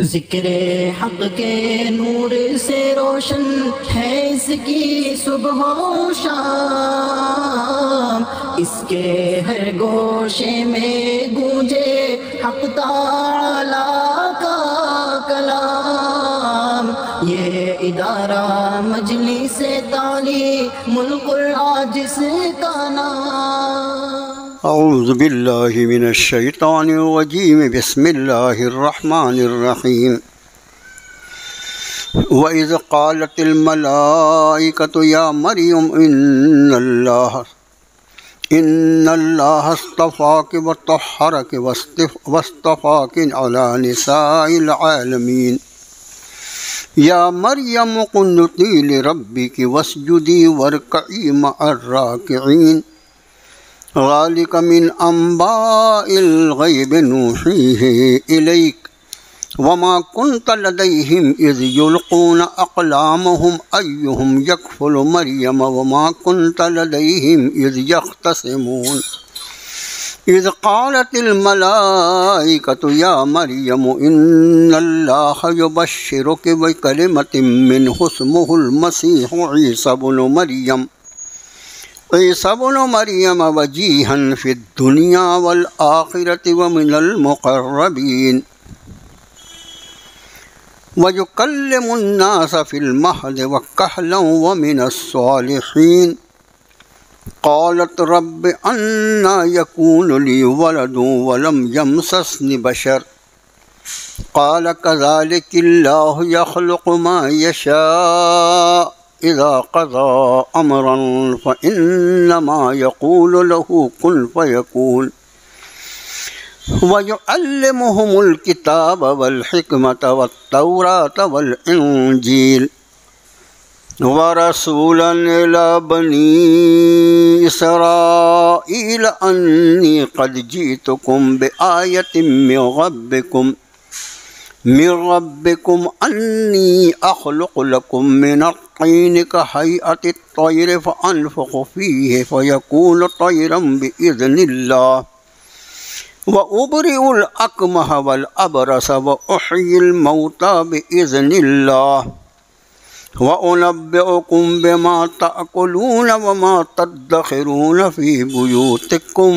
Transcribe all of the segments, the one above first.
ذکر حق کے نور سے روشن ہے اس کی صبح و شام، اس کے ہر گوشے میں گونجے حق تعالی کا کلام۔ یہ ادارہ مجلس تعلیم القرآن جس کا نام۔ اعوذ باللہ من الشیطان الرجیم، بسم اللہ الرحمن الرحیم۔ وَإِذْ قَالَتِ الْمَلَائِكَةُ يَا مَرْيَمُ إِنَّ اللَّهَ اصْطَفَاكِ وَطَهَّرَكِ وَاصْطَفَاكِ عَلَى نِسَاءِ الْعَالَمِينَ يَا مَرْيَمُ اقْنُتِي لِرَبِّكِ وَاسْجُدِي وَارْكَعِي مَعَ الرَّاكِعِينَ ذَلِكَ مِنْ أَنْبَاءِ الْغَيْبِ نُوحِيهِ إِلَيْكَ وَمَا كُنْتَ لَدَيْهِمْ إِذْ يُلْقُونَ أَقْلَامَهُمْ أَيُّهُمْ يَكْفُلُ مَرْيَمَ وَمَا كُنْتَ لَدَيْهِمْ إِذْ يَخْتَصِمُونَ إِذْ قَالَتِ الْمَلَائِكَةُ يَا مَرْيَمُ إِنَّ اللَّهَ يُبَشِّرُكِ بِكَلِمَةٍ مِّنْهُ اسْمُهُ الْمَسِيحُ عیسی ابن مریم وجیہا فی الدنیا والآخرۃ ومن المقربین ویکلم الناس فی المہد وکہلا ومن الصالحین قالت رب انا یکون لی ولد ولم یمسسن بشر قال کذلک اللہ یخلق ما یشاء اذا قضى امرا فانما يقول له كن فيكون ويعلمهم الكتاب والحكمة والتوراة والإنجيل ورسولا إلى بني إسرائيل أني قد جئتكم بآية من ربكم أني أخلق لكم من الطين كهيئة الطير فأنفخ فيه فيكون طيرا بإذن الله وأبرئ الأكمه والأبرص وأحيي الموتى بإذن الله وأنبئكم بما تأكلون وما تدخرون في بيوتكم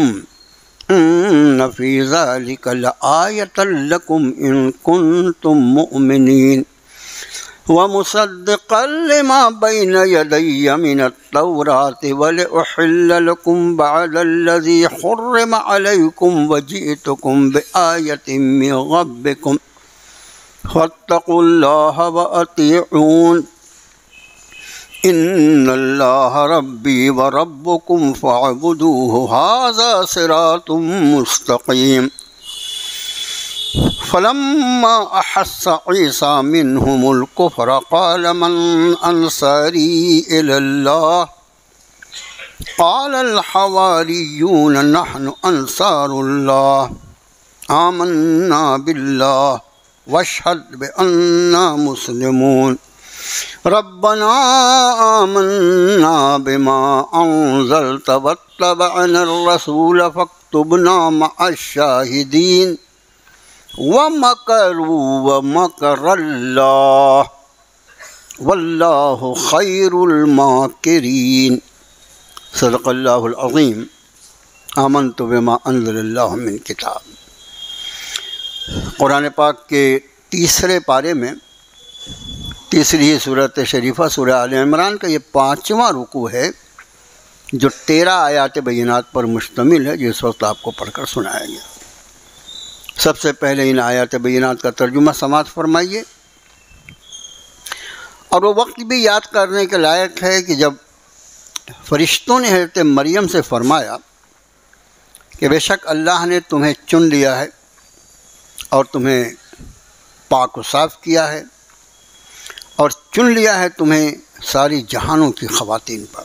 إن في ذلك لآية لكم إن كنتم مؤمنين ومصدقا لما بين يدي من التوراة ولأحل لكم بعد الذي حرم عليكم وجئتكم بآية من ربكم فاتقوا الله وأطيعون إن الله ربي وربكم فاعبدوه هذا صراط مستقيم فلما أحس عيسى منهم الكفر قال من أنصاري إلى الله قال الحواريون نحن أنصار الله آمنا بالله واشهد بأننا مسلمون ربنا آمنا بما أنزلت واتبعنا الرسول فاكتبنا مع الشاهدين ومكروا ومكر الله والله خير الماكرين صدق اللہ العظیم۔ آمنت بما انزل اللہ من کتاب۔ قرآن پاک کے تیسرے پارے میں تیسری صورت شریفہ سورہ آل عمران کا یہ 5واں رکوع ہے جو 13 آیات بینات پر مشتمل ہے، جو اس وقت آپ کو پڑھ کر سنایا گیا۔ سب سے پہلے ان آیات بینات کا ترجمہ سماعت فرمائیے، اور وہ وقت بھی یاد کرنے کے لائق ہے کہ جب فرشتوں نے حضرت مریم سے فرمایا کہ بے شک اللہ نے تمہیں چن لیا ہے اور تمہیں پاک و صاف کیا ہے اور چن لیا ہے تمہیں ساری جہانوں کی خواتین پر۔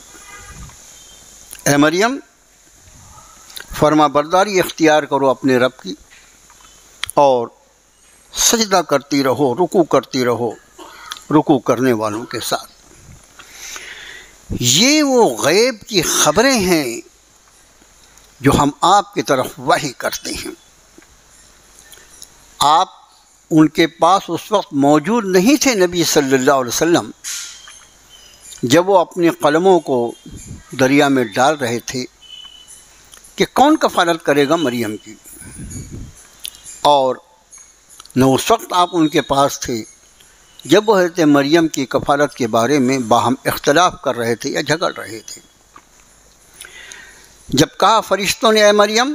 اے مریم، فرما برداری اختیار کرو اپنے رب کی اور سجدہ کرتی رہو، رکوع کرتی رہو رکوع کرنے والوں کے ساتھ۔ یہ وہ غیب کی خبریں ہیں جو ہم آپ کی طرف وحی کرتے ہیں۔ آپ ان کے پاس اس وقت موجود نہیں تھے نبی صلی اللہ علیہ وسلم جب وہ اپنے قلموں کو دریا میں ڈال رہے تھے کہ کون کفالت کرے گا مریم کی، اور نہ اس وقت آپ ان کے پاس تھے جب وہ حضرت مریم کی کفالت کے بارے میں باہم اختلاف کر رہے تھے یا جھگڑ رہے تھے۔ جب کہا فرشتوں نے اے مریم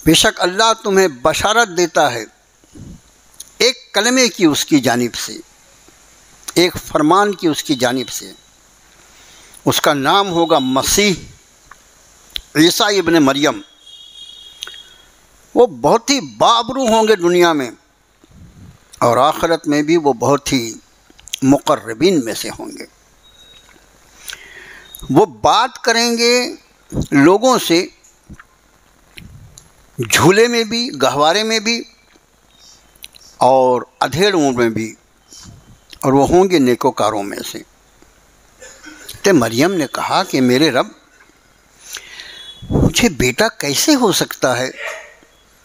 بے شک اللہ تمہیں بشارت دیتا ہے ایک کلمے کی اس کی جانب سے، ایک فرمان کی اس کی جانب سے، اس کا نام ہوگا مسیح عیسیٰ ابن مریم، وہ بہت ہی بابرو ہوں گے دنیا میں، اور آخرت میں بھی وہ بہت ہی مقربین میں سے ہوں گے۔ وہ بات کریں گے لوگوں سے جھولے میں بھی، گہوارے میں بھی، اور ادھیڑ عمر میں بھی، اور وہ ہوں گے نیکوکاروں میں سے۔ تو مریم نے کہا کہ میرے رب مجھے بیٹا کیسے ہو سکتا ہے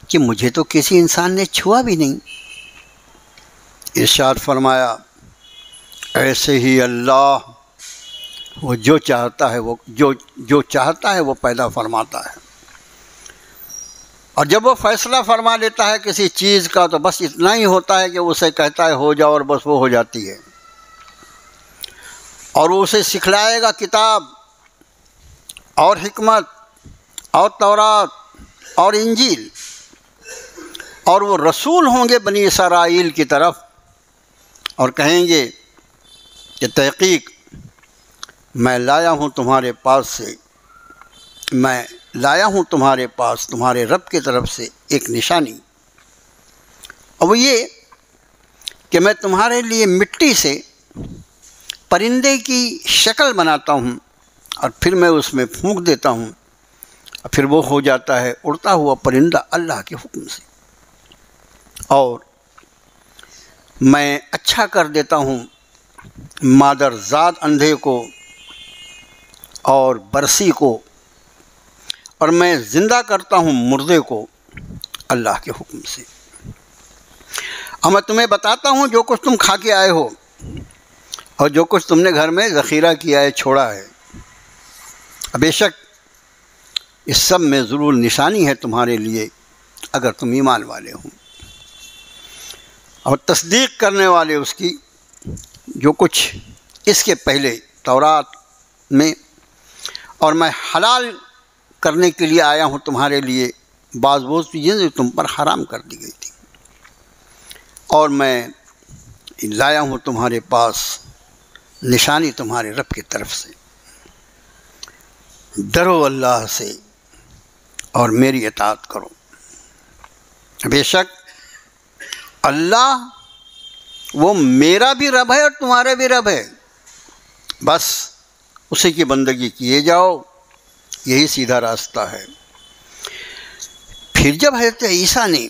کہ مجھے تو کسی انسان نے چھوا بھی نہیں۔ ارشاد فرمایا ایسے ہی اللہ وہ جو چاہتا ہے جو چاہتا ہے وہ پیدا فرماتا ہے، اور جب وہ فیصلہ فرما لیتا ہے کسی چیز کا تو بس اتنا ہی ہوتا ہے کہ اسے کہتا ہے ہو جاؤ، اور بس وہ ہو جاتی ہے، اور وہ اسے سکھلائے گا کتاب اور حکمت اور تورات اور انجیل، اور وہ رسول ہوں گے بنی اسرائیل کی طرف، اور کہیں گے کہ تحقیق میں لایا ہوں تمہارے پاس تمہارے رب کی طرف سے ایک نشانی، اور وہ یہ کہ میں تمہارے لیے مٹی سے پرندے کی شکل بناتا ہوں، اور پھر میں اس میں پھونک دیتا ہوں، اور پھر وہ ہو جاتا ہے اڑتا ہوا پرندہ اللہ کے حکم سے، اور میں اچھا کر دیتا ہوں مادر ذات اندھے کو اور برسی کو، اور میں زندہ کرتا ہوں مردے کو اللہ کے حکم سے۔ اور میں تمہیں بتاتا ہوں جو کچھ تم کھا کے آئے ہو اور جو کچھ تم نے گھر میں ذخیرہ کیا ہے، چھوڑا ہے، بے شک اس سب میں ضرور نشانی ہے تمہارے لیے اگر تم ایمان والے ہو اور تصدیق کرنے والے اس کی، جو کچھ اس کے پہلے تورات میں، اور میں حلال کرنے کے لیے آیا ہوں تمہارے لیے بعض وہ چیزیں جو تم پر حرام کر دی گئی تھی، اور میں لایا ہوں تمہارے پاس نشانی تمہارے رب کی طرف سے، ڈرو اللہ سے اور میری اطاعت کرو، بے شک اللہ وہ میرا بھی رب ہے اور تمہارا بھی رب ہے، بس اسی کی بندگی کیے جاؤ، یہی سیدھا راستہ ہے۔ پھر جب حضرت عیسیٰ نے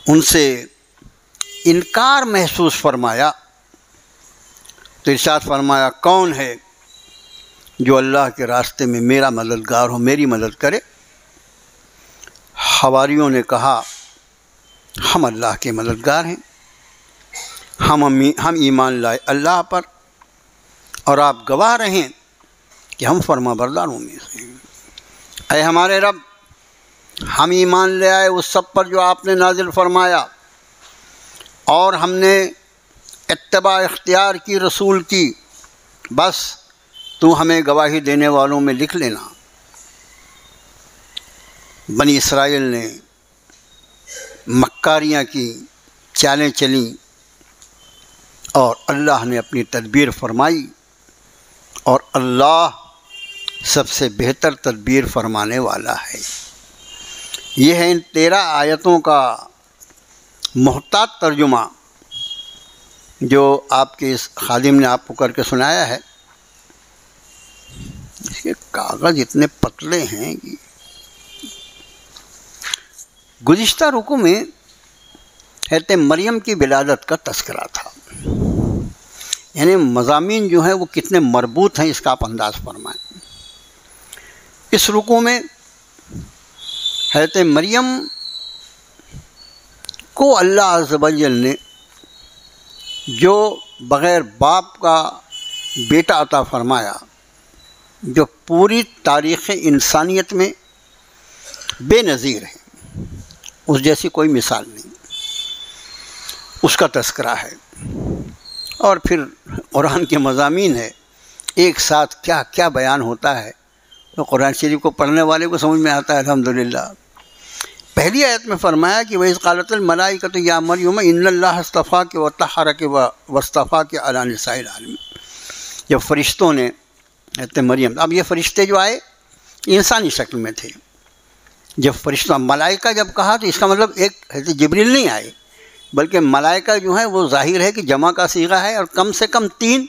ان سے انکار محسوس فرمایا تو ارشاد فرمایا کون ہے جو اللہ کے راستے میں میرا مددگار ہو، میری مدد کرے؟ حواریوں نے کہا ہم اللہ کے مددگار ہیں، ہم ایمان لائے اللہ پر، اور آپ گواہ رہیں کہ ہم فرما برداروں میں سے ہیں۔ اے ہمارے رب ہم ایمان لے آئے اس سب پر جو آپ نے نازل فرمایا، اور ہم نے اتباع اختیار کی رسول کی، بس تو ہمیں گواہی دینے والوں میں لکھ لینا۔ بنی اسرائیل نے مکاریاں کی، چالیں چلیں، اور اللہ نے اپنی تدبیر فرمائی، اور اللہ سب سے بہتر تدبیر فرمانے والا ہے۔ یہ ہے ان 13 آیتوں کا محتاط ترجمہ جو آپ کے اس خادم نے آپ کو کر کے سنایا ہے۔ اس کے کاغذ اتنے پتلے ہیں کہ گزشتہ رکوع میں حضرت مریم کی ولادت کا تذکرہ تھا، یعنی مضامین جو ہیں وہ کتنے مربوط ہیں اس کا آپ انداز فرمائیں۔ اس رکوع میں حضرت مریم کو اللہ عز و جل نے جو بغیر باپ کا بیٹا عطا فرمایا، جو پوری تاریخ انسانیت میں بے نظیر ہے، اس جیسی کوئی مثال نہیں، اس کا تذکرہ ہے۔ اور پھر قرآن کے مضامین ہے، ایک ساتھ کیا کیا بیان ہوتا ہے، تو قرآن شریف کو پڑھنے والے کو سمجھ میں آتا ہے الحمدللہ۔ پہلی آیت میں فرمایا کہ وَإِذْ قَالَتِ الْمَلَائِكَةُ يَا مَرْيَمُ إِنَّ اللَّهَ اصْطَفَاكِ وَطَهَّرَكِ وَاصْطَفَاكِ عَلَى نِسَاءِ الْعَالَمِينَ، جب فرشتوں نے حضرت مریم، اب یہ فرشتے جو آئے انسانی شکل میں تھے، جب فرشتوں ملائکہ جب کہا تو اس کا مطلب ایک حضرت جبریل نہیں آئے، بلکہ ملائکہ جو ہیں وہ ظاہر ہے کہ جمع کا صیغہ ہے، اور کم سے کم 3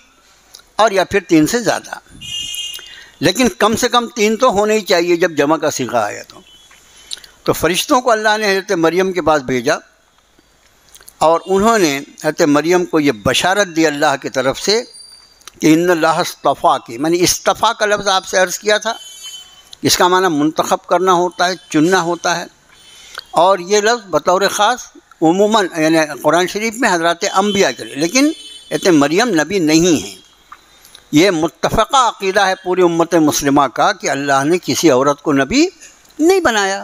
اور یا پھر 3 سے زیادہ، لیکن کم سے کم 3 تو ہونے ہی چاہیے جب جمع کا صیغہ آیا تو فرشتوں کو اللہ نے حضرت مریم کے پاس بھیجا، اور انہوں نے حضرت مریم کو یہ بشارت دی اللہ کی طرف سے کہ ان اللہ اصطفیٰ کی، میں نے اصطفیٰ کا لفظ آپ سے عرض کیا تھا، اس کا معنی منتخب کرنا ہوتا ہے، چننا ہوتا ہے، اور یہ لفظ بطور خاص عموماً یعنی قرآن شریف میں حضرات انبیاء کے لیے، لیکن حضرت مریم نبی نہیں ہیں۔ یہ متفقہ عقیدہ ہے پوری امت مسلمہ کا کہ اللہ نے کسی عورت کو نبی نہیں بنایا،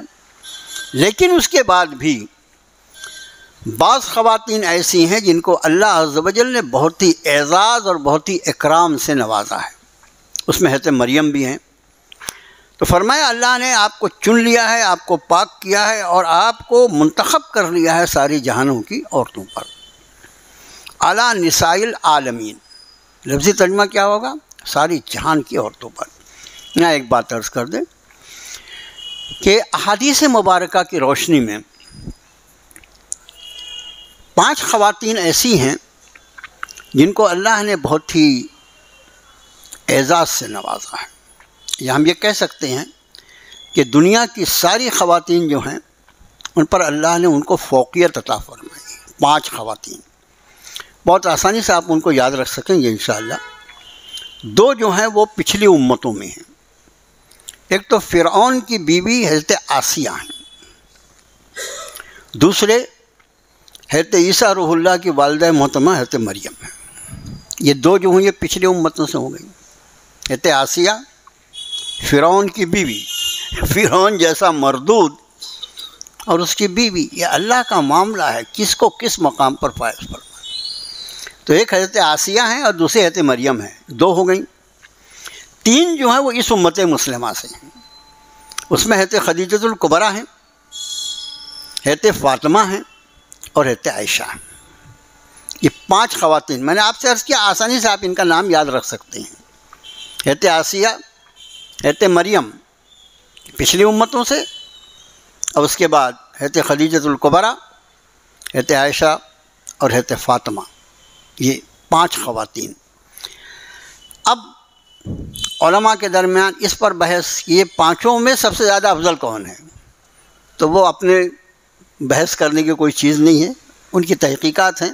لیکن اس کے بعد بھی بعض خواتین ایسی ہیں جن کو اللہ عز و جل نے بہت ہی اعزاز اور بہت ہی اکرام سے نوازا ہے، اس میں حضرت مریم بھی ہیں۔ تو فرمایا اللہ نے آپ کو چن لیا ہے، آپ کو پاک کیا ہے، اور آپ کو منتخب کر لیا ہے ساری جہانوں کی عورتوں پر، علی نساء العالمین، لفظی ترجمہ کیا ہوگا؟ ساری جہان کی عورتوں پر۔ یہاں ایک بات عرض کر دیں کہ احادیث مبارکہ کی روشنی میں 5 خواتین ایسی ہیں جن کو اللہ نے بہت ہی اعزاز سے نوازا ہے، یا ہم یہ کہہ سکتے ہیں کہ دنیا کی ساری خواتین جو ہیں ان پر اللہ نے ان کو فوقیت عطا فرمائی۔ 5 خواتین بہت آسانی سے آپ ان کو یاد رکھ سکیں گے انشاءاللہ۔ 2 جو ہیں وہ پچھلی امتوں میں ہیں، ایک تو فرعون کی بیوی حضرت آسیہ ہیں، دوسرے حضرت عیسیٰ روح اللہ کی والدہ محترمہ حضرت مریم ہیں۔ یہ 2 جو ہیں یہ پچھلی امتوں سے ہو گئی، حضرت آسیہ، فرعون کی بیوی، فرعون جیسا مردود اور اس کی بیوی، یہ اللہ کا معاملہ ہے، کس کو کس مقام پر فائز فرمائے۔ تو ایک حضرت آسیہ ہیں اور دوسرے حضرت مریم ہیں، 2 ہو گئیں۔ 3 جو ہیں وہ اس امت مسلمہ سے ہیں، اس میں حضرت خدیجۃ الکبریٰ ہیں، حضرت فاطمہ ہیں اور حضرت عائشہ ہیں۔ یہ 5 خواتین میں نے آپ سے عرض کیا، آسانی سے آپ ان کا نام یاد رکھ سکتے ہیں۔ حضرت آسیہ، حضرت مریم پچھلی امتوں سے، اور اس کے بعد حضرت خدیجۃ الکبریٰ، حضرت عائشہ اور حضرت فاطمہ، یہ 5 خواتین۔ اب علماء کے درمیان اس پر بحث کہ یہ 5 میں سب سے زیادہ افضل کون ہے، تو وہ اپنے بحث کرنے کی کوئی چیز نہیں ہے، ان کی تحقیقات ہیں،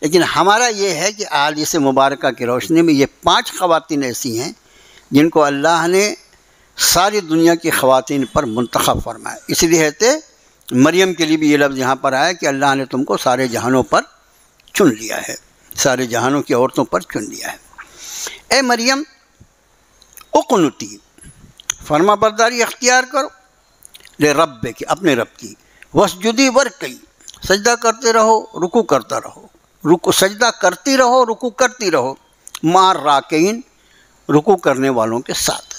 لیکن ہمارا یہ ہے کہ احادیث مبارکہ کی روشنی میں یہ 5 خواتین ایسی ہیں جن کو اللہ نے ساری دنیا کی خواتین پر منتخب فرمایا۔ اس لیے حضرت مریم کے لیے بھی یہ لفظ یہاں پر آیا کہ اللہ نے تم کو سارے جہانوں پر چن لیا ہے، سارے جہانوں کی عورتوں پر چن لیا ہے۔ اے مریم اقنتی، فرما برداری اختیار کرو، لے رب کی، اپنے رب کی، وسجدی ورکعی، سجدہ کرتے رہو، رکوع کرتا رہو، سجدہ کرتی رہو، رکوع کرتی رہو، مع راکعین، رکوع کرنے والوں کے ساتھ۔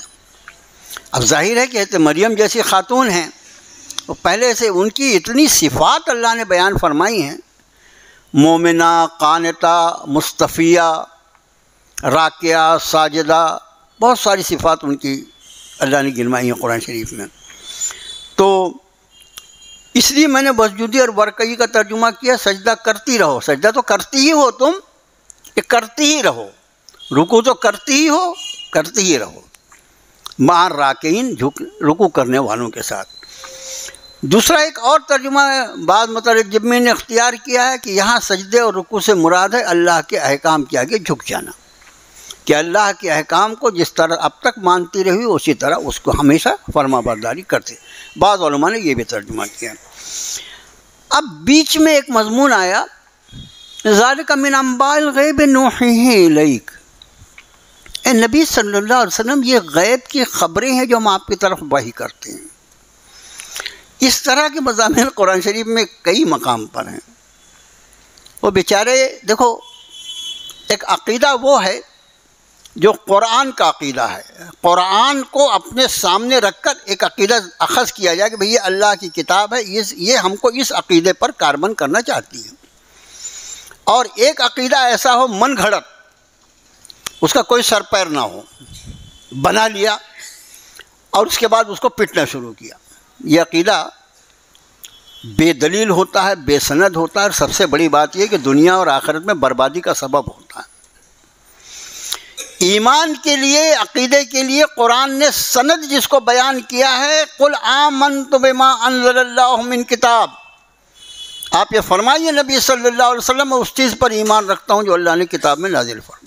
اب ظاہر ہے کہ حضرت مریم جیسی خاتون ہیں، وہ پہلے سے ان کی اتنی صفات اللہ نے بیان فرمائی ہیں، مومنہ، قانتہ، مصطفیہ، راکعہ، ساجدہ، بہت ساری صفات ان کی اللہ نے گنوائی ہیں قرآن شریف میں۔ تو اس لیے میں نے وسجودی اور ورکعی کا ترجمہ کیا، سجدہ کرتی رہو، سجدہ تو کرتی ہی ہو تم، کہ کرتی ہی رہو، رکوع تو کرتی ہی ہو، کرتی ہی رہو، مع راکعین، رکوع کرنے والوں کے ساتھ۔ دوسرا ایک اور ترجمہ بعض مترجمین نے اختیار کیا ہے کہ یہاں سجدے اور رکوع سے مراد ہے اللہ کے احکام کے آگے جھک جانا، کہ اللہ کے احکام کو جس طرح اب تک مانتی رہی اسی طرح اس کو ہمیشہ فرما برداری کرتے۔ بعض علماء نے یہ بھی ترجمہ کیا۔ اب بیچ میں ایک مضمون آیا، ذالک من انباء الغیب نوحیہ الیک، اے نبی صلی اللہ علیہ وسلم یہ غیب کی خبریں ہیں جو ہم آپ کی طرف وحی کرتے ہیں۔ اس طرح کے مضامین قرآن شریف میں کئی مقام پر ہیں۔ وہ بیچارے دیکھو، ایک عقیدہ وہ ہے جو قرآن کا عقیدہ ہے، قرآن کو اپنے سامنے رکھ کر ایک عقیدہ اخذ کیا جائے کہ بھئی یہ اللہ کی کتاب ہے، یہ ہم کو اس عقیدے پر کاربند کرنا چاہتی ہے، اور ایک عقیدہ ایسا ہو من گھڑت، اس کا کوئی سر پیر نہ ہو، بنا لیا اور اس کے بعد اس کو پٹنا شروع کیا۔ یہ عقیدہ بے دلیل ہوتا ہے، بے سند ہوتا ہے، اور سب سے بڑی بات یہ کہ دنیا اور آخرت میں بربادی کا سبب ہوتا ہے۔ ایمان کے لیے، عقیدے کے لیے قرآن نے سند جس کو بیان کیا ہے، قل آمنت بما انزل اللہ من کتاب، آپ یہ فرمائیے نبی صلی اللہ علیہ وسلم میں اس چیز پر ایمان رکھتا ہوں جو اللہ نے کتاب میں نازل فرمایا۔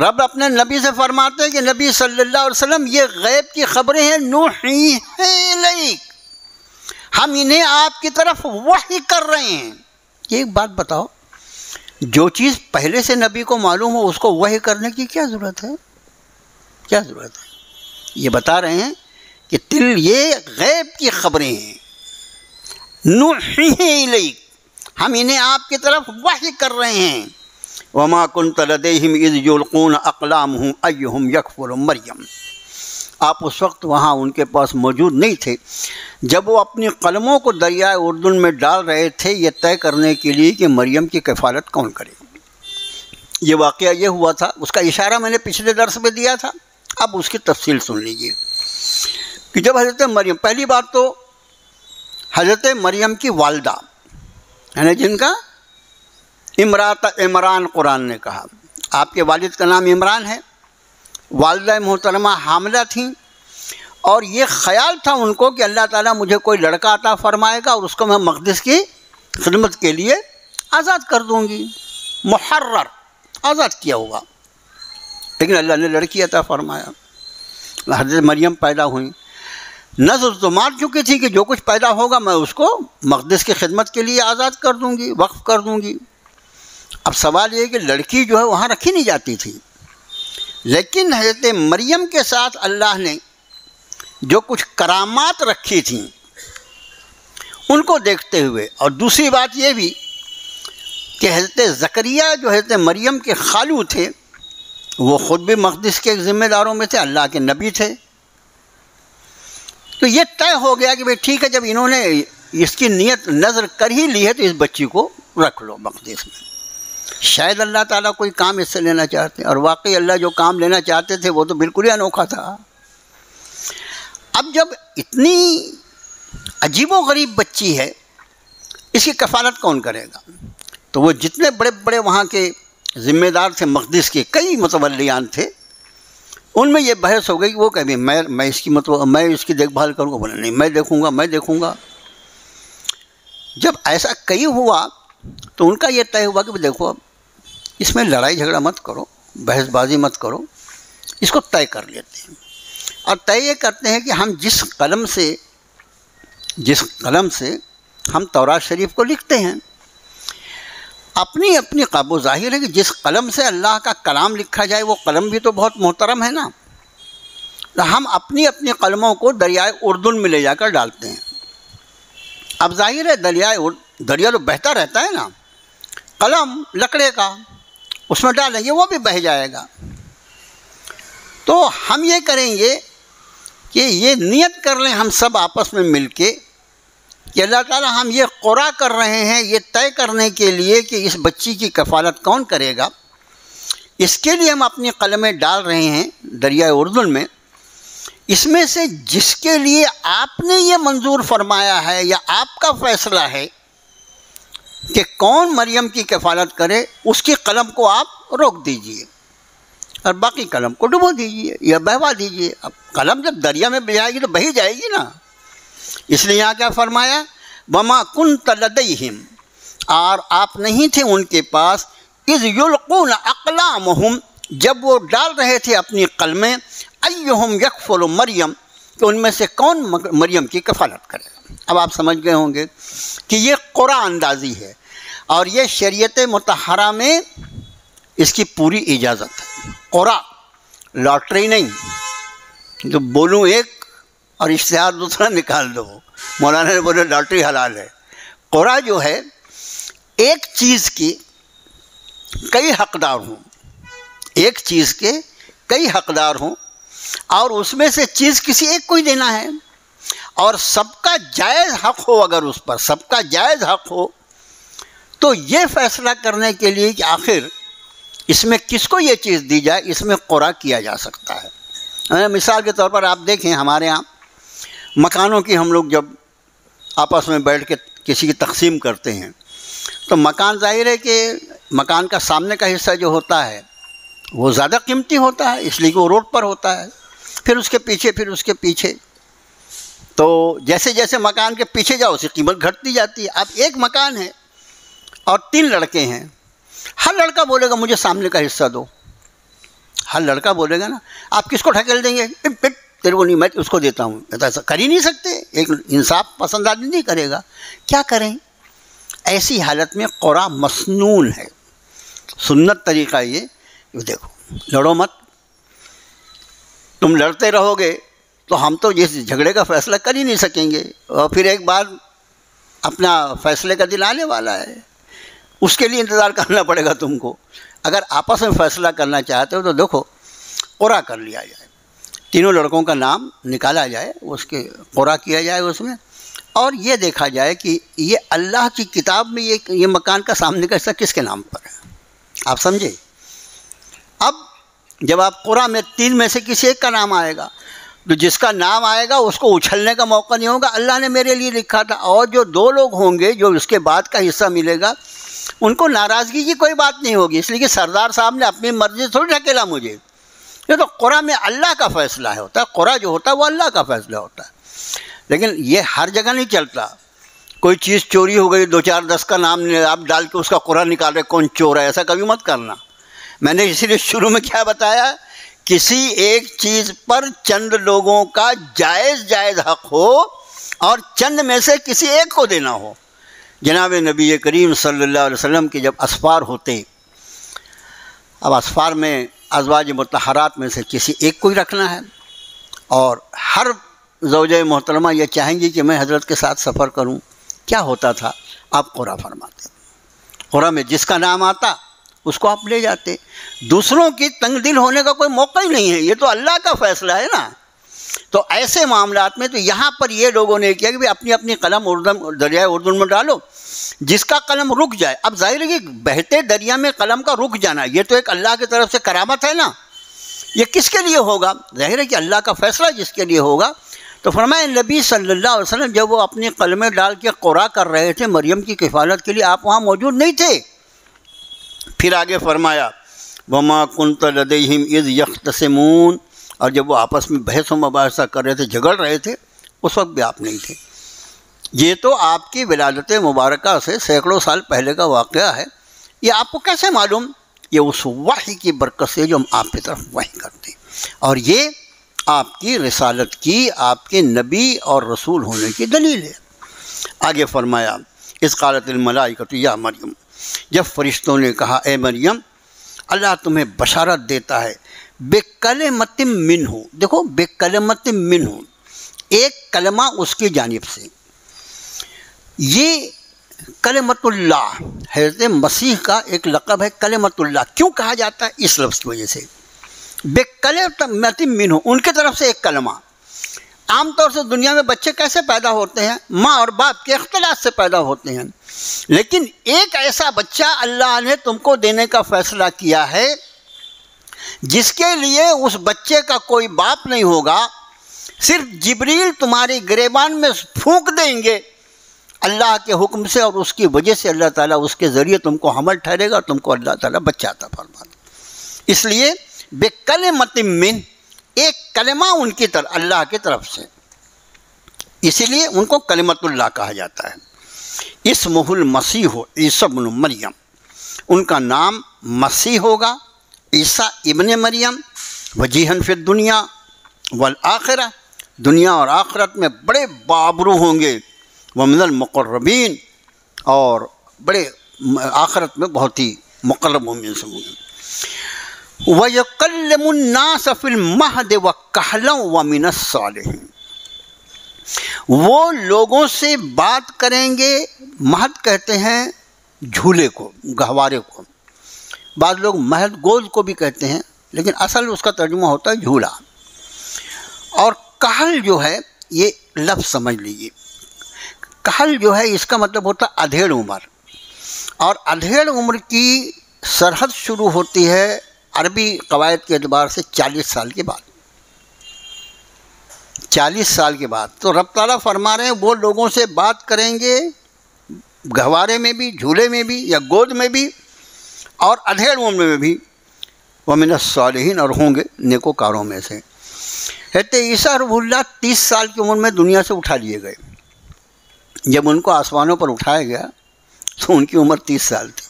رب اپنے نبی سے فرماتے ہیں کہ نبی صلی اللہ علیہ وسلم یہ غیب کی خبریں ہیں، نوحیہ الیک، ہم انہیں آپ کی طرف وحی کر رہے ہیں۔ یہ ایک بات بتاؤ، جو چیز پہلے سے نبی کو معلوم ہو اس کو وحی کرنے کی کیا ضرورت ہے؟ کیا ضرورت ہے؟ یہ بتا رہے ہیں کہ یہ غیب کی خبریں ہیں، نوحیہ الیک، ہم انہیں آپ کی طرف وحی کر رہے ہیں۔ وما كنت لديهم اذ يلقون اقلامهم ايهم يكفل مریم، آپ اس وقت وہاں ان کے پاس موجود نہیں تھے جب وہ اپنی قلموں کو دریائے اردن میں ڈال رہے تھے یہ طے کرنے کے لیے کہ مریم کی کفالت کون کرے گی۔ یہ واقعہ یہ ہوا تھا، اس کا اشارہ میں نے پچھلے درس میں دیا تھا، اب اس کی تفصیل سن لیجیے کہ جب حضرت مریم، پہلی بات تو حضرت مریم کی والدہ یعنی جن کا امرات عمران قرآن نے کہا، آپ کے والد کا نام عمران ہے، والدہ محترمہ حاملہ تھیں، اور یہ خیال تھا ان کو کہ اللہ تعالیٰ مجھے کوئی لڑکا عطا فرمائے گا اور اس کو میں مقدس کی خدمت کے لیے آزاد کر دوں گی، محرر آزاد کیا ہوگا، لیکن اللہ نے لڑکی عطا فرمایا، حضرت مریم پیدا ہوئیں۔ نظر تو مار چکی تھی کہ جو کچھ پیدا ہوگا میں اس کو مقدس کی خدمت کے لیے آزاد کر دوں گی، وقف کر دوں گی۔ اب سوال یہ ہے کہ لڑکی جو ہے وہاں رکھی نہیں جاتی تھی، لیکن حضرت مریم کے ساتھ اللہ نے جو کچھ کرامات رکھی تھیں ان کو دیکھتے ہوئے، اور دوسری بات یہ بھی کہ حضرت زکریا جو حضرت مریم کے خالو تھے وہ خود بھی مقدس کے ذمہ داروں میں تھے، اللہ کے نبی تھے، تو یہ طے ہو گیا کہ بھئی ٹھیک ہے، جب انہوں نے اس کی نیت نظر کر ہی لی ہے تو اس بچی کو رکھ لو مقدس میں۔ شاید اللہ تعالیٰ کوئی کام اس سے لینا چاہتے ہیں، اور واقعی اللہ جو کام لینا چاہتے تھے وہ تو بالکل ہی انوکھا تھا۔ اب جب اتنی عجیب و غریب بچی ہے، اس کی کفالت کون کرے گا؟ تو وہ جتنے بڑے بڑے وہاں کے ذمہ دار تھے مقدس کے، کئی متولیان تھے، ان میں یہ بحث ہو گئی کہ وہ کہ میں اس کی دیکھ بھال کروں گا، بولے نہیں میں دیکھوں گا۔ جب ایسا کئی ہوا تو ان کا یہ طے ہوا کہ دیکھو اب اس میں لڑائی جھگڑا مت کرو، بحث بازی مت کرو، اس کو طے کر لیتے ہیں، اور طے یہ کرتے ہیں کہ ہم جس قلم سے ہم تورات شریف کو لکھتے ہیں، اپنی قابو ظاہر ہے کہ جس قلم سے اللہ کا کلام لکھا جائے وہ قلم بھی تو بہت محترم ہے نا، تو ہم اپنی قلموں کو دریائے اردن میں لے جا کر ڈالتے ہیں۔ اب ظاہر ہے دریا تو بہتا رہتا ہے نا، قلم لکڑے کا اس میں ڈالیں گے وہ بھی بہہ جائے گا، تو ہم یہ کریں گے کہ یہ نیت کر لیں ہم سب آپس میں مل کے کہ اللہ تعالیٰ ہم یہ قرعہ کر رہے ہیں یہ طے کرنے کے لیے کہ اس بچی کی کفالت کون کرے گا، اس کے لیے ہم اپنی قلمیں ڈال رہے ہیں دریائے اردن میں، اس میں سے جس کے لیے آپ نے یہ منظور فرمایا ہے یا آپ کا فیصلہ ہے کہ کون مریم کی کفالت کرے، اس کی قلم کو آپ روک دیجئے اور باقی قلم کو ڈبو دیجئے یا بہوا دیجئے۔ اب قلم جب دریا میں جائے گی تو بہی جائے گی نا، اس لیے یہاں کیا فرمایا، وما كنت لديهم، اور آپ نہیں تھے ان کے پاس، اذ یلقون اقلامهم، جب وہ ڈال رہے تھے اپنی قلمیں، ایہم یکفل مریم، کہ ان میں سے کون مریم کی کفالت کرے گا۔ اب آپ سمجھ گئے ہوں گے کہ یہ قرآن اندازی ہے اور یہ شریعت مطہرہ میں اس کی پوری اجازت ہے. قرآن لاٹری نہیں جو بولوں ایک اور اشتہار دوسرا نکال دو. مولانا نے بولے لاٹری حلال ہے. قرآن جو ہے ایک چیز کی کئی حقدار ہوں، ایک چیز کے کئی حقدار ہوں اور اس میں سے چیز کسی ایک کو ہی دینا ہے اور سب کا جائز حق ہو. اگر اس پر سب کا جائز حق ہو تو یہ فیصلہ کرنے کے لیے کہ آخر اس میں کس کو یہ چیز دی جائے، اس میں قرعہ کیا جا سکتا ہے. مثال کے طور پر آپ دیکھیں ہمارے ہاں مکانوں کی ہم لوگ جب آپس میں بیٹھ کے کسی کی تقسیم کرتے ہیں تو مکان ظاہر ہے کہ مکان کا سامنے کا حصہ جو ہوتا ہے وہ زیادہ قیمتی ہوتا ہے اس لیے کہ وہ روڈ پر ہوتا ہے، پھر اس کے پیچھے پھر اس کے پیچھے، تو جیسے جیسے مکان کے پیچھے جاؤ اس کی قیمت گھٹتی جاتی ہے. اب ایک مکان ہے اور 3 لڑکے ہیں، ہر لڑکا بولے گا مجھے سامنے کا حصہ دو. ہر لڑکا بولے گا نا. آپ کس کو ڈھکیل دیں گے؟ تیرے کو نہیں، میں اس کو دیتا ہوں. ایسا کر ہی نہیں سکتے، ایک انصاف پسند آدمی نہیں کرے گا. کیا کریں؟ ایسی حالت میں قرعہ مسنون ہے. سنت طریقہ یہ دیکھو لڑو مت، تم لڑتے رہو گے تو ہم تو اس جھگڑے کا فیصلہ کر ہی نہیں سکیں گے اور پھر ایک بار اپنا فیصلے کا دن آنے والا ہے، اس کے لیے انتظار کرنا پڑے گا تم کو. اگر آپس میں فیصلہ کرنا چاہتے ہو تو دیکھو قرعہ کر لیا جائے، تینوں لڑکوں کا نام نکالا جائے، اس کے قرعہ کیا جائے اس میں، اور یہ دیکھا جائے کہ یہ اللہ کی کتاب میں یہ مکان کا سامنے کا حصہ کس کے نام پر ہے. آپ سمجھے؟ اب جب آپ قرعہ میں 3 میں سے کسی ایک کا نام آئے گا تو جس کا نام آئے گا اس کو اچھلنے کا موقع نہیں ہوگا. اللہ نے میرے لیے لکھا تھا. اور جو 2 لوگ ہوں گے جو اس کے بعد کا حصہ ملے گا ان کو ناراضگی کی کوئی بات نہیں ہوگی، اس لیے کہ سردار صاحب نے اپنی مرضی تھوڑی ڈھکیلا مجھے. یہ تو قرعہ میں اللہ کا فیصلہ ہے ہوتا ہے. قرعہ جو ہوتا ہے وہ اللہ کا فیصلہ ہوتا ہے. لیکن یہ ہر جگہ نہیں چلتا. کوئی چیز چوری ہو گئی 2 4 10 کا نام آپ ڈال کے اس کا قرعہ نکال رہے کون چور ہے، ایسا کبھی مت کرنا. میں نے اسی لیے شروع میں کیا بتایا، کسی ایک چیز پر چند لوگوں کا جائز حق ہو اور چند میں سے کسی ایک کو دینا ہو. جناب نبی کریم صلی اللہ علیہ وسلم کے جب اسفار ہوتے، اب اسفار میں ازواج مطہرات میں سے کسی ایک کو ہی رکھنا ہے اور ہر زوجہ محترمہ یہ چاہیں گی کہ میں حضرت کے ساتھ سفر کروں. کیا ہوتا تھا؟ آپ قرعہ فرماتے. قرعہ میں جس کا نام آتا اس کو آپ لے جاتے. دوسروں کی تنگ دل ہونے کا کوئی موقع ہی نہیں ہے، یہ تو اللہ کا فیصلہ ہے نا. تو ایسے معاملات میں تو یہاں پر یہ لوگوں نے کیا کہ اپنی اپنی قلم دریائے اردن میں ڈالو، جس کا قلم رک جائے. اب ظاہر ہے کہ بہتے دریا میں قلم کا رک جانا یہ تو ایک اللہ کی طرف سے کرامت ہے نا. یہ کس کے لیے ہوگا؟ ظاہر ہے کہ اللہ کا فیصلہ جس کے لیے ہوگا. تو فرمایا نبی صلی اللہ علیہ وسلم جب وہ اپنی قلمیں ڈال کے قرعہ کر رہے تھے مریم کی کفالت کے لیے، آپ وہاں موجود نہیں تھے. پھر آگے فرمایا وَمَا كُنْتَ لَدَيْهِمْ إِذْ يَخْتَصِمُونَ، اور جب وہ آپس میں بحث و مباحثہ کر رہے تھے، جھگڑ رہے تھے، اس وقت بھی آپ نہیں تھے. یہ تو آپ کی ولادت مبارکہ سے سینکڑوں سال پہلے کا واقعہ ہے. یہ آپ کو کیسے معلوم؟ یہ اس وحی کی برکت سے جو ہم آپ کی طرف وحی کرتے ہیں، اور یہ آپ کی رسالت کی، آپ کے نبی اور رسول ہونے کی دلیل ہے. آگے فرمایا اذ قالت الملائکۃ یا مریم، جب فرشتوں نے کہا اے مریم اللہ تمہیں بشارت دیتا ہے بکلمۃ منہ. دیکھو بکلمۃ منہ، ایک کلمہ اس کی جانب سے. یہ کلمۃ اللہ حضرت مسیح کا ایک لقب ہے. کلمۃ اللہ کیوں کہا جاتا ہے؟ اس لفظ کی وجہ سے. بکلمۃ منہ، ان کی طرف سے ایک کلمہ. عام طور سے دنیا میں بچے کیسے پیدا ہوتے ہیں؟ ماں اور باپ کے اختلاط سے پیدا ہوتے ہیں. لیکن ایک ایسا بچہ اللہ نے تم کو دینے کا فیصلہ کیا ہے جس کے لیے اس بچے کا کوئی باپ نہیں ہوگا. صرف جبریل تمہاری گریبان میں پھونک دیں گے اللہ کے حکم سے، اور اس کی وجہ سے اللہ تعالیٰ اس کے ذریعے تم کو حمل ٹھہرے گا، تم کو اللہ تعالیٰ بچہ عطا فرما دے. اس لیے بکلمۃ من، ایک کلمہ ان کی طرف اللہ کی طرف سے، اسی لیے ان کو کلمۃ اللہ کہا جاتا ہے. اسمہ المسیح عیسی ابن مریم، ان کا نام مسیح ہوگا، عیسیٰ ابن مریم. وجیہن فی الدنیا والآخرہ، دنیا اور آخرت میں بڑے بابرو ہوں گے. ومن المقربین، اور بڑے آخرت میں بہت ہی مقرب مومن سے ہوں گے۔ وَيَكَلِّمُ النَّاسَ فِي الْمَهْدِ وَكَهْلًا وَمِنَ الصَّالِحِينَ، وہ لوگوں سے بات کریں گے۔ مہد کہتے ہیں جھولے کو، گہوارے کو، بعض لوگ مہد گود کو بھی کہتے ہیں، لیکن اصل اس کا ترجمہ ہوتا ہے جھولا۔ اور کہل جو ہے یہ لفظ سمجھ لیجیے، کہل جو ہے اس کا مطلب ہوتا ہے ادھیڑ عمر، اور ادھیڑ عمر کی سرحد شروع ہوتی ہے عربی قواعد کے اعتبار سے 40 سال کے بعد، 40 سال کے بعد۔ تو رب تعالیٰ فرما رہے ہیں وہ لوگوں سے بات کریں گے گہوارے میں بھی، جھولے میں بھی یا گود میں بھی، اور ادھیڑ عمر میں بھی، ومن الصالحین، اور ہوں گے نیکوکاروں میں سے۔ حضرت عیسیٰ روح اللہ 30 سال کی عمر میں دنیا سے اٹھا لیے گئے۔ جب ان کو آسمانوں پر اٹھایا گیا تو ان کی عمر 30 سال تھی۔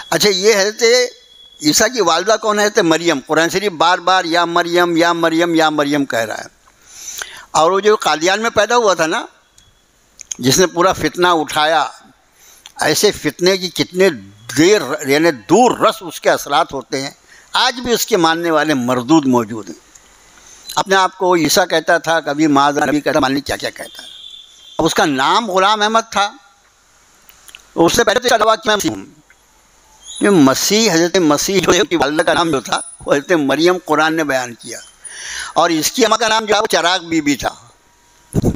اچھا، یہ حضرت عیسیٰ کی والدہ کون ہے؟ حضرت مریم۔ قرآن شریف بار بار یا مریم یا مریم یا مریم کہہ رہا ہے۔ اور وہ جو قادیان میں پیدا ہوا تھا نا، جس نے پورا فتنہ اٹھایا، ایسے فتنے کی کتنے دیر یعنی دور رس اس کے اثرات ہوتے ہیں، آج بھی اس کے ماننے والے مردود موجود ہیں۔ اپنے آپ کو عیسیٰ کہتا تھا، کبھی معاذ نبی کہتا، مان لی کیا کیا کہتا ہے۔ اب اس کا نام غلام احمد تھا، اس سے پہلے تو کہ میں مسیح ہوں۔ مسیح، حضرت مسیح جو ہے والدہ کا نام جو تھا وہ حضرت مریم قرآن نے بیان کیا، اور اس کی اماں کا نام جو ہے وہ چراغ بی بی تھا۔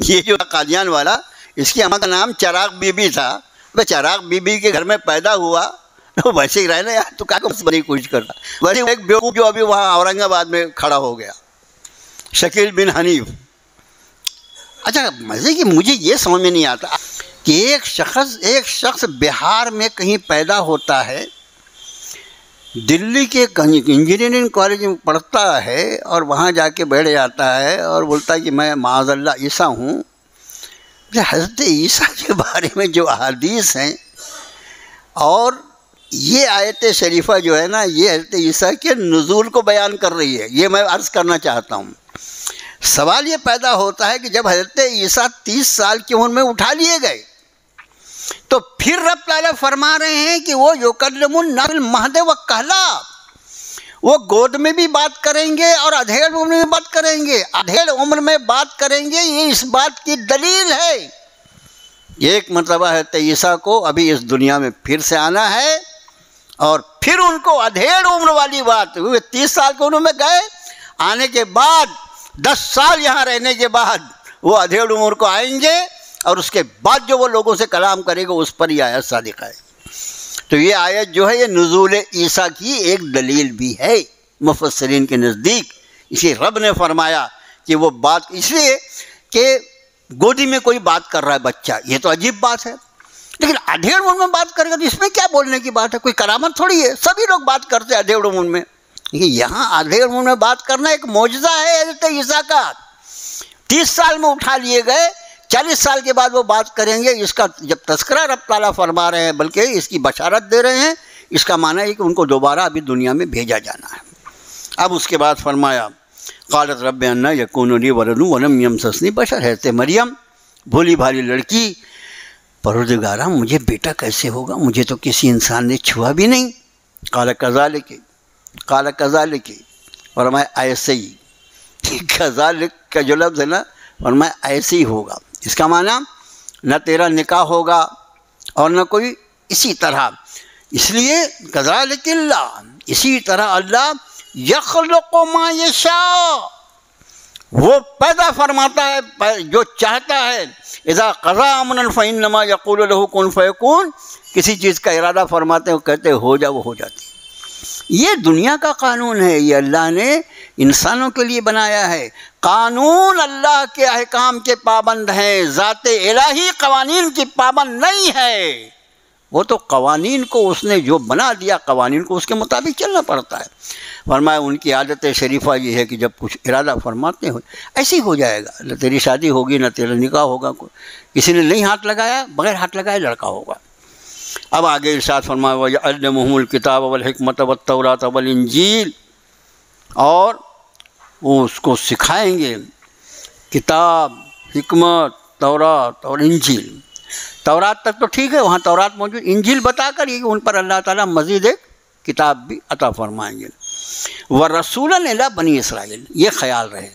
یہ جو قادیان والا، اس کی اماں کا نام چراغ بی بی تھا۔ وہ چراغ بی بی کے گھر میں پیدا ہوا، تو ویسے ہی رہنا یار، تو کیا بننے کی کوشش کرتا۔ ویسے ایک بیوقوف جو ابھی وہاں اورنگ آباد میں کھڑا ہو گیا، شکیل بن حنیف۔ اچھا، مزے کی مجھے یہ سمجھ میں نہیں آتا کہ ایک شخص بہار میں کہیں پیدا ہوتا ہے، دلی کے انجینئرنگ کالج میں پڑھتا ہے، اور وہاں جا کے بیٹھ جاتا ہے اور بولتا ہے کہ میں معاذ اللہ عیسیٰ ہوں۔ حضرت عیسیٰ کے بارے میں جو احادیث ہیں، اور یہ آیت شریفہ جو ہے نا، یہ حضرت عیسیٰ کے نزول کو بیان کر رہی ہے۔ یہ میں عرض کرنا چاہتا ہوں۔ سوال یہ پیدا ہوتا ہے کہ جب حضرت عیسیٰ 30 سال کی عمر میں اٹھا لیے گئے، تو پھر رب تعالیٰ فرما رہے ہیں کہ وہ یکلم الناس فی المہد وکہلا، وہ گود میں بھی بات کریں گے اور ادھیڑ عمر میں بھی بات کریں گے۔ ادھیڑ عمر میں بات کریں گے، یہ اس بات کی دلیل ہے۔ ایک مرتبہ حضرت عیسیٰ کو ابھی اس دنیا میں پھر سے آنا ہے، اور پھر ان کو ادھیڑ عمر والی بات، وہ 30 سال کی عمر میں گئے، آنے کے بعد 10 سال یہاں رہنے کے بعد وہ ادھیڑ عمر کو آئیں گے، اور اس کے بعد جو وہ لوگوں سے کلام کرے گا اس پر یہ آیت صادق ہے۔ تو یہ آیت جو ہے یہ نزول عیسیٰ کی ایک دلیل بھی ہے مفسرین کے نزدیک۔ اسی رب نے فرمایا کہ وہ بات اس لیے کہ گودی میں کوئی بات کر رہا ہے بچہ، یہ تو عجیب بات ہے، لیکن ادھیڑ عمر میں بات کرے گا تو اس میں کیا بولنے کی بات ہے؟ کوئی کرامت تھوڑی ہے، سبھی لوگ بات کرتے ہیں ادھیڑ عمر میں، لیکن یہاں ادھیڑ عمر میں بات کرنا ایک معجزہ ہے حضرت عیسیٰ کا۔ 30 سال میں اٹھا لیے گئے، 40 سال کے بعد وہ بات کریں گے، اس کا جب تذکرہ رب تعالیٰ فرما رہے ہیں، بلکہ اس کی بشارت دے رہے ہیں، اس کا معنی ہے کہ ان کو دوبارہ ابھی دنیا میں بھیجا جانا ہے۔ اب اس کے بعد فرمایا قالت رب انا یکون لی ولد ولم یمسسنی بشر، حضرت مریم بھولی بھالی لڑکی، پروردگارا مجھے بیٹا کیسے ہوگا، مجھے تو کسی انسان نے چھوا بھی نہیں۔ قال کذالک، فرمایا ایسے ہی، کذالک کا جو لفظ ہے نا، فرمایا ایسے ہی ہوگا۔ اس کا معنی نہ تیرا نکاح ہوگا اور نہ کوئی اسی طرح، اس لیے کذالک اللہ، اسی طرح اللہ یخلق ما یشاء، وہ پیدا فرماتا ہے جو چاہتا ہے۔ اذا قضا امرا فانما یقول له کن فیکون، کسی چیز کا ارادہ فرماتے ہیں وہ کہتے ہو جا، وہ ہو جاتی۔ یہ دنیا کا قانون ہے، یہ اللہ نے انسانوں کے لیے بنایا ہے۔ قانون اللہ کے احکام کے پابند ہیں، ذات الہی قوانین کی پابند نہیں ہے۔ وہ تو قوانین کو اس نے جو بنا دیا، قوانین کو اس کے مطابق چلنا پڑتا ہے۔ فرمایا ان کی عادت شریفہ یہ ہے کہ جب کچھ ارادہ فرماتے ہو ایسے ہی ہو جائے گا، نہ تیری شادی ہوگی نہ تیرا نکاح ہوگا۔ کسی نے نہیں ہاتھ لگایا، بغیر ہاتھ لگائے لڑکا ہوگا۔ اب آگے ارشاد فرمایا وَيَعَلِّمُهُمُ الْكِتَابَ وَالْحِكْمَةَ وَالتَّوْرَاةَ وَالْإِنْجِيلَ، اور وہ اس کو سکھائیں گے کتاب، حکمت، تورات اور انجیل۔ تورات تک تو ٹھیک ہے، وہاں تورات موجود، انجیل بتا کر یہ کہ ان پر اللہ تعالیٰ مزید ایک کتاب بھی عطا فرمائیں گے۔ وَرَسُولًا إِلَىٰ بنی اسرائیل، یہ خیال رہے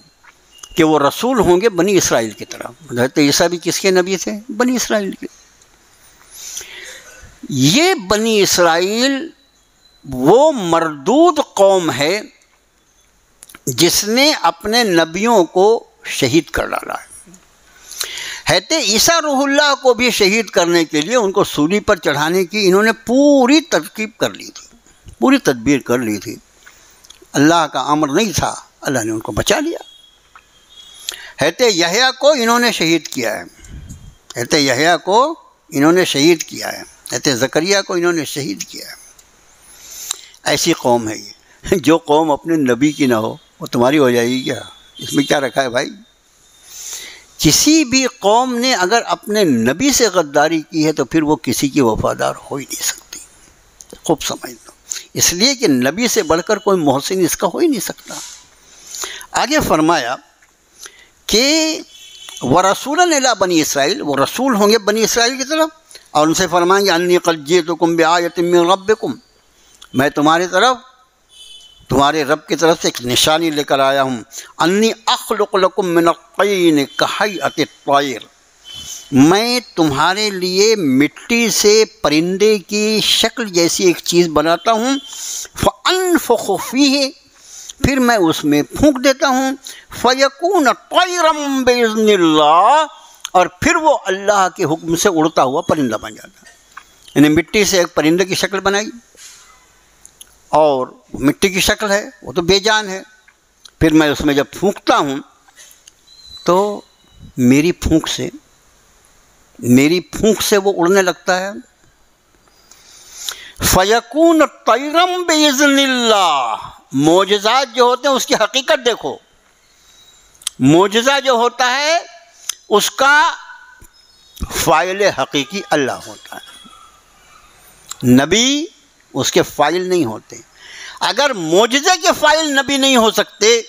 کہ وہ رسول ہوں گے بنی اسرائیل کی طرف۔ حضرت عیسیٰ بھی کس کے نبی تھے؟ بنی اسرائیل کے۔ یہ بنی اسرائیل وہ مردود قوم ہے جس نے اپنے نبیوں کو شہید کر ڈالا ہے۔ حضرت عیسیٰ روح اللہ کو بھی شہید کرنے کے لیے ان کو سولی پر چڑھانے کی انہوں نے پوری ترکیب کر لی تھی، پوری تدبیر کر لی تھی۔ اللہ کا امر نہیں تھا، اللہ نے ان کو بچا لیا۔ حضرت یحییٰ کو انہوں نے شہید کیا ہے، حضرت یحییٰ کو انہوں نے شہید کیا ہے، حضرت زکریا کو انہوں نے شہید کیا ہے۔ ایسی قوم ہے یہ، جو قوم اپنے نبی کی نہ ہو وہ تمہاری ہو جائے گی کیا؟ اس میں کیا رکھا ہے بھائی؟ کسی بھی قوم نے اگر اپنے نبی سے غداری کی ہے تو پھر وہ کسی کی وفادار ہو ہی نہیں سکتی، خوب سمجھ لو، اس لیے کہ نبی سے بڑھ کر کوئی محسن اس کا ہو ہی نہیں سکتا۔ آگے فرمایا کہ وَرَسُولًا إِلَىٰ بنی اسرائیل، وہ رسول ہوں گے بنی اسرائیل کی طرف، اور ان سے فرمائیں گے اَنِّی قَدْ جِئْتُکُم بِآیَةٍ مِّن رَبِّکُم، میں تمہاری طرف، تمہارے رب کی طرف سے ایک نشانی لے کر آیا ہوں۔ انی اخلق لکم من الطین کہیئۃ الطیر، میں تمہارے لیے مٹی سے پرندے کی شکل جیسی ایک چیز بناتا ہوں، فانفخ فیہ، پھر میں اس میں پھونک دیتا ہوں، فیکون طیرا باذن اللہ، اور پھر وہ اللہ کے حکم سے اڑتا ہوا پرندہ بن جاتا ہے۔ یعنی مٹی سے ایک پرندے کی شکل بنائی، اور مٹی کی شکل ہے، وہ تو بے جان ہے، پھر میں اس میں جب پھونکتا ہوں تو میری پھونک سے وہ اڑنے لگتا ہے۔ فَيَكُونَ طَيْرًا بِإِذْنِ اللَّهِ، معجزات جو ہوتے ہیں اس کی حقیقت دیکھو، معجزہ جو ہوتا ہے اس کا فاعل حقیقی اللہ ہوتا ہے، نبی اس کے فاعل نہیں ہوتے۔ اگر معجزے کے فاعل نبی نہیں ہو سکتے